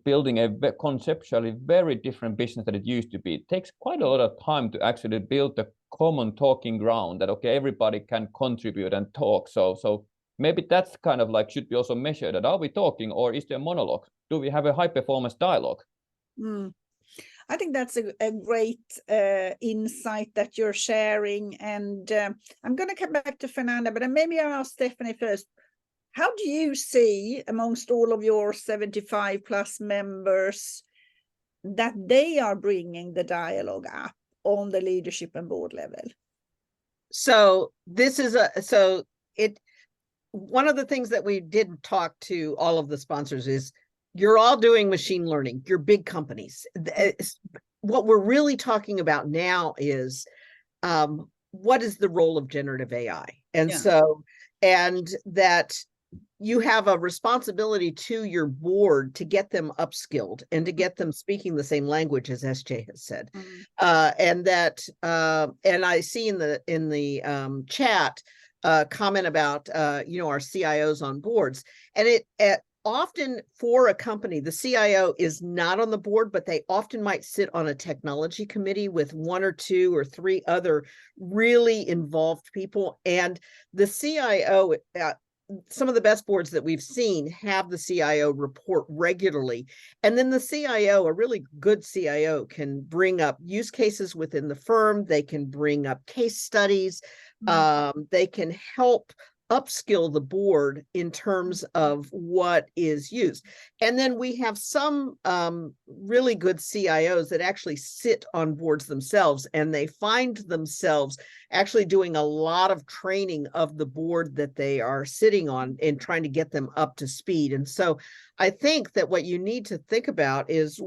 building a conceptually very different business than it used to be. It takes quite a lot of time to actually build the common talking ground that, okay, everybody can contribute and talk. So maybe that's kind of like should be also measured. That are we talking, or is there a monologue? Do we have a high performance dialogue? I think that's a great insight that you're sharing. And I'm going to come back to Fernanda, but maybe I'll ask Stephanie first. How do you see amongst all of your 75 plus members that they are bringing the dialogue up on the leadership and board level? So this is one of the things that we did talk to all of the sponsors is, you're all doing machine learning, you're big companies. What we're really talking about now is what is the role of generative AI? And so, and that you have a responsibility to your board to get them upskilled and to get them speaking the same language as SJ has said. And that, and I see in the chat comment about, you know, our CIOs on boards, and it often for a company, the CIO is not on the board, but they often might sit on a technology committee with 1 or 2 or 3 other really involved people. And the CIO, some of the best boards that we've seen have the CIO report regularly. And then the CIO, a really good CIO, can bring up use cases within the firm. They can bring up case studies. They can help upskill the board in terms of what is used. And then we have some really good CIOs that actually sit on boards themselves, and they find themselves actually doing a lot of training of the board that they are sitting on and trying to get them up to speed. And so I think that what you need to think about is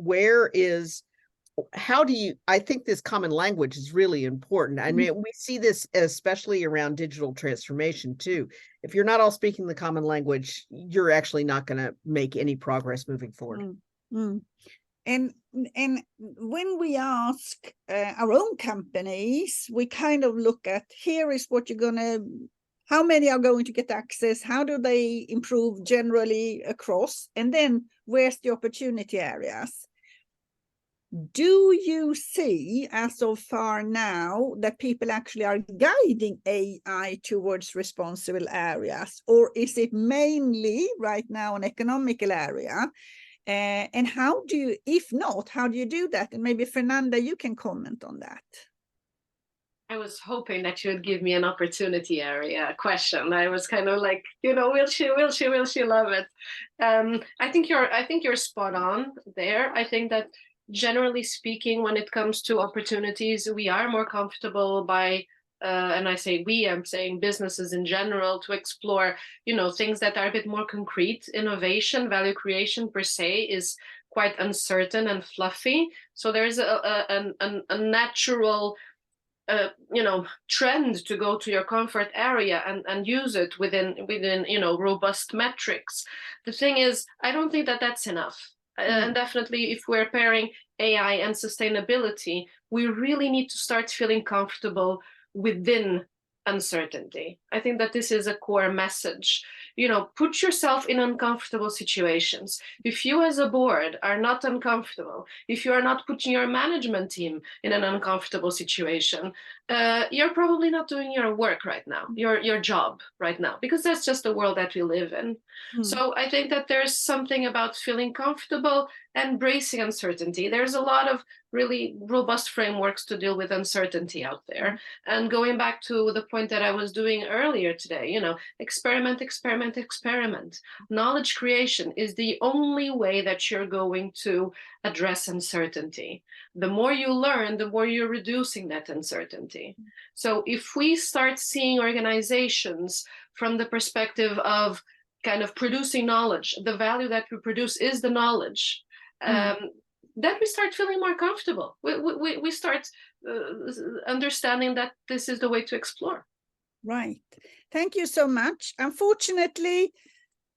I think this common language is really important. I mean, we see this especially around digital transformation too. If you're not all speaking the common language, you're actually not going to make any progress moving forward. And when we ask our own companies, we kind of look at, here is what how many are going to get access? How do they improve generally across? And then where's the opportunity areas? Do you see, as of far now, that people actually are guiding AI towards responsible areas? Or is it mainly right now an economical area? And how do you, if not, how do you do that? And maybe Fernanda, you can comment on that. I was hoping that you would give me an opportunity area question. I was kind of like, you know, will she love it? I think you're spot on there. I think that generally speaking, when it comes to opportunities, we are more comfortable by, and I say we, I'm saying businesses in general, to explore, you know, things that are a bit more concrete. Innovation, value creation per se is quite uncertain and fluffy. So there's a natural, you know, trend to go to your comfort area and use it within, you know, robust metrics. The thing is, I don't think that that's enough. And definitely, if we're pairing AI and sustainability, we really need to start feeling comfortable within uncertainty. I think that this is a core message. You know, put yourself in uncomfortable situations. If you as a board are not uncomfortable, if you are not putting your management team in an uncomfortable situation, you're probably not doing your work right now, your job right now, because that's just the world that we live in. So I think that there's something about feeling comfortable, embracing uncertainty. There's a lot of really robust frameworks to deal with uncertainty out there. And going back to the point that I was doing earlier today, you know, experiment. Knowledge creation is the only way that you're going to address uncertainty. The more you learn, the more you're reducing that uncertainty. So if we start seeing organizations from the perspective of kind of producing knowledge, the value that we produce is the knowledge, then we start feeling more comfortable. We start understanding that this is the way to explore. Right. Thank you so much. Unfortunately,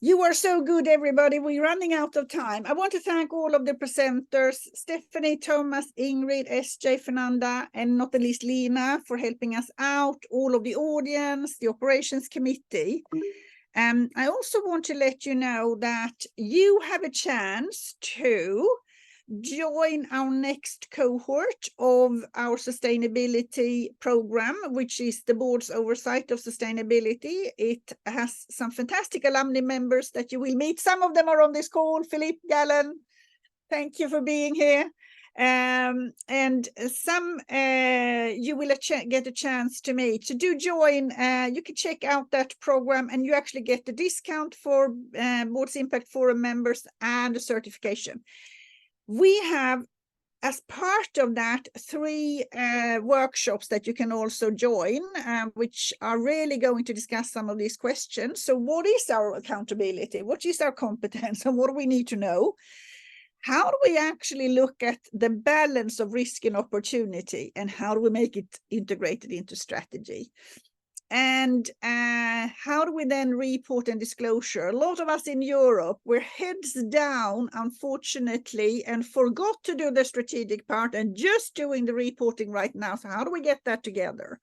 you are so good, everybody. We're running out of time. I want to thank all of the presenters, Stephanie, Thomas, Ingrid, SJ, Fernanda, and not the least Lina, for helping us out, all of the audience, the operations committee. I also want to let you know that you have a chance to join our next cohort of our sustainability program, which is the board's oversight of sustainability. It has some fantastic alumni members that you will meet. Some of them are on this call. Philippe Gallen, thank you for being here. And some you will get a chance to meet. So do join. You can check out that program, and you actually get the discount for Boards Impact Forum members and a certification. We have, as part of that, 3 workshops that you can also join, which are really going to discuss some of these questions. So what is our accountability? What is our competence? And what do we need to know? How do we actually look at the balance of risk and opportunity? And how do we make it integrated into strategy? And how do we then report and disclosure? A lot of us in Europe, we're heads down, unfortunately, and forgot to do the strategic part and just doing the reporting right now. So how do we get that together?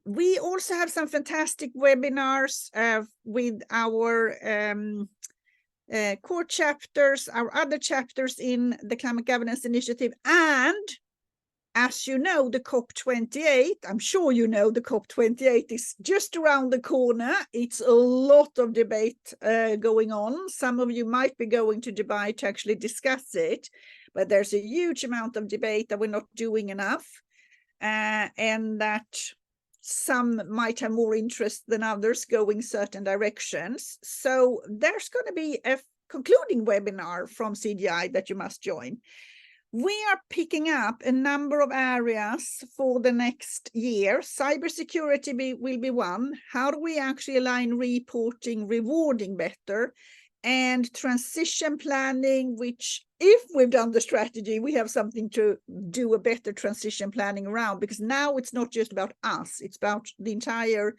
We also have some fantastic webinars with our core chapters, our other chapters in the Climate Governance Initiative, and as you know, the COP28, I'm sure you know the COP28 is just around the corner. It's a lot of debate going on. Some of you might be going to Dubai to actually discuss it, but there's a huge amount of debate that we're not doing enough, and that some might have more interest than others going certain directions. So there's going to be a concluding webinar from CGI that you must join. We are picking up a number of areas for the next year. Cybersecurity will be one. How do we actually align reporting, rewarding better, and transition planning, which if we've done the strategy, we have something to do a better transition planning around, because now it's not just about us, it's about the entire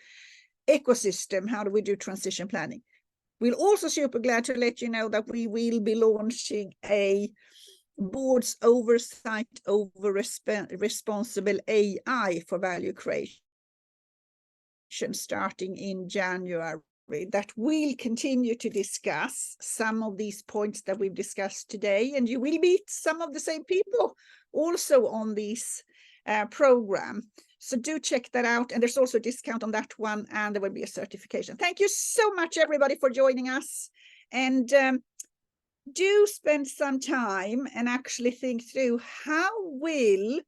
ecosystem. How do we do transition planning? We're also super glad to let you know that we will be launching a board's oversight over responsible AI for value creation starting in January. That will continue to discuss some of these points that we've discussed today, and you will meet some of the same people also on this program. So do check that out, and there's also a discount on that one, and there will be a certification. Thank you so much, everybody, for joining us, and do spend some time and actually think through how will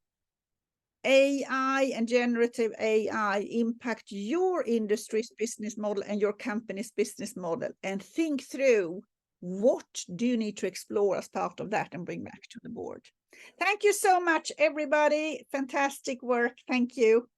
AI and generative AI impact your industry's business model and your company's business model, and think through what do you need to explore as part of that and bring back to the board. Thank you so much, everybody. Fantastic work. Thank you.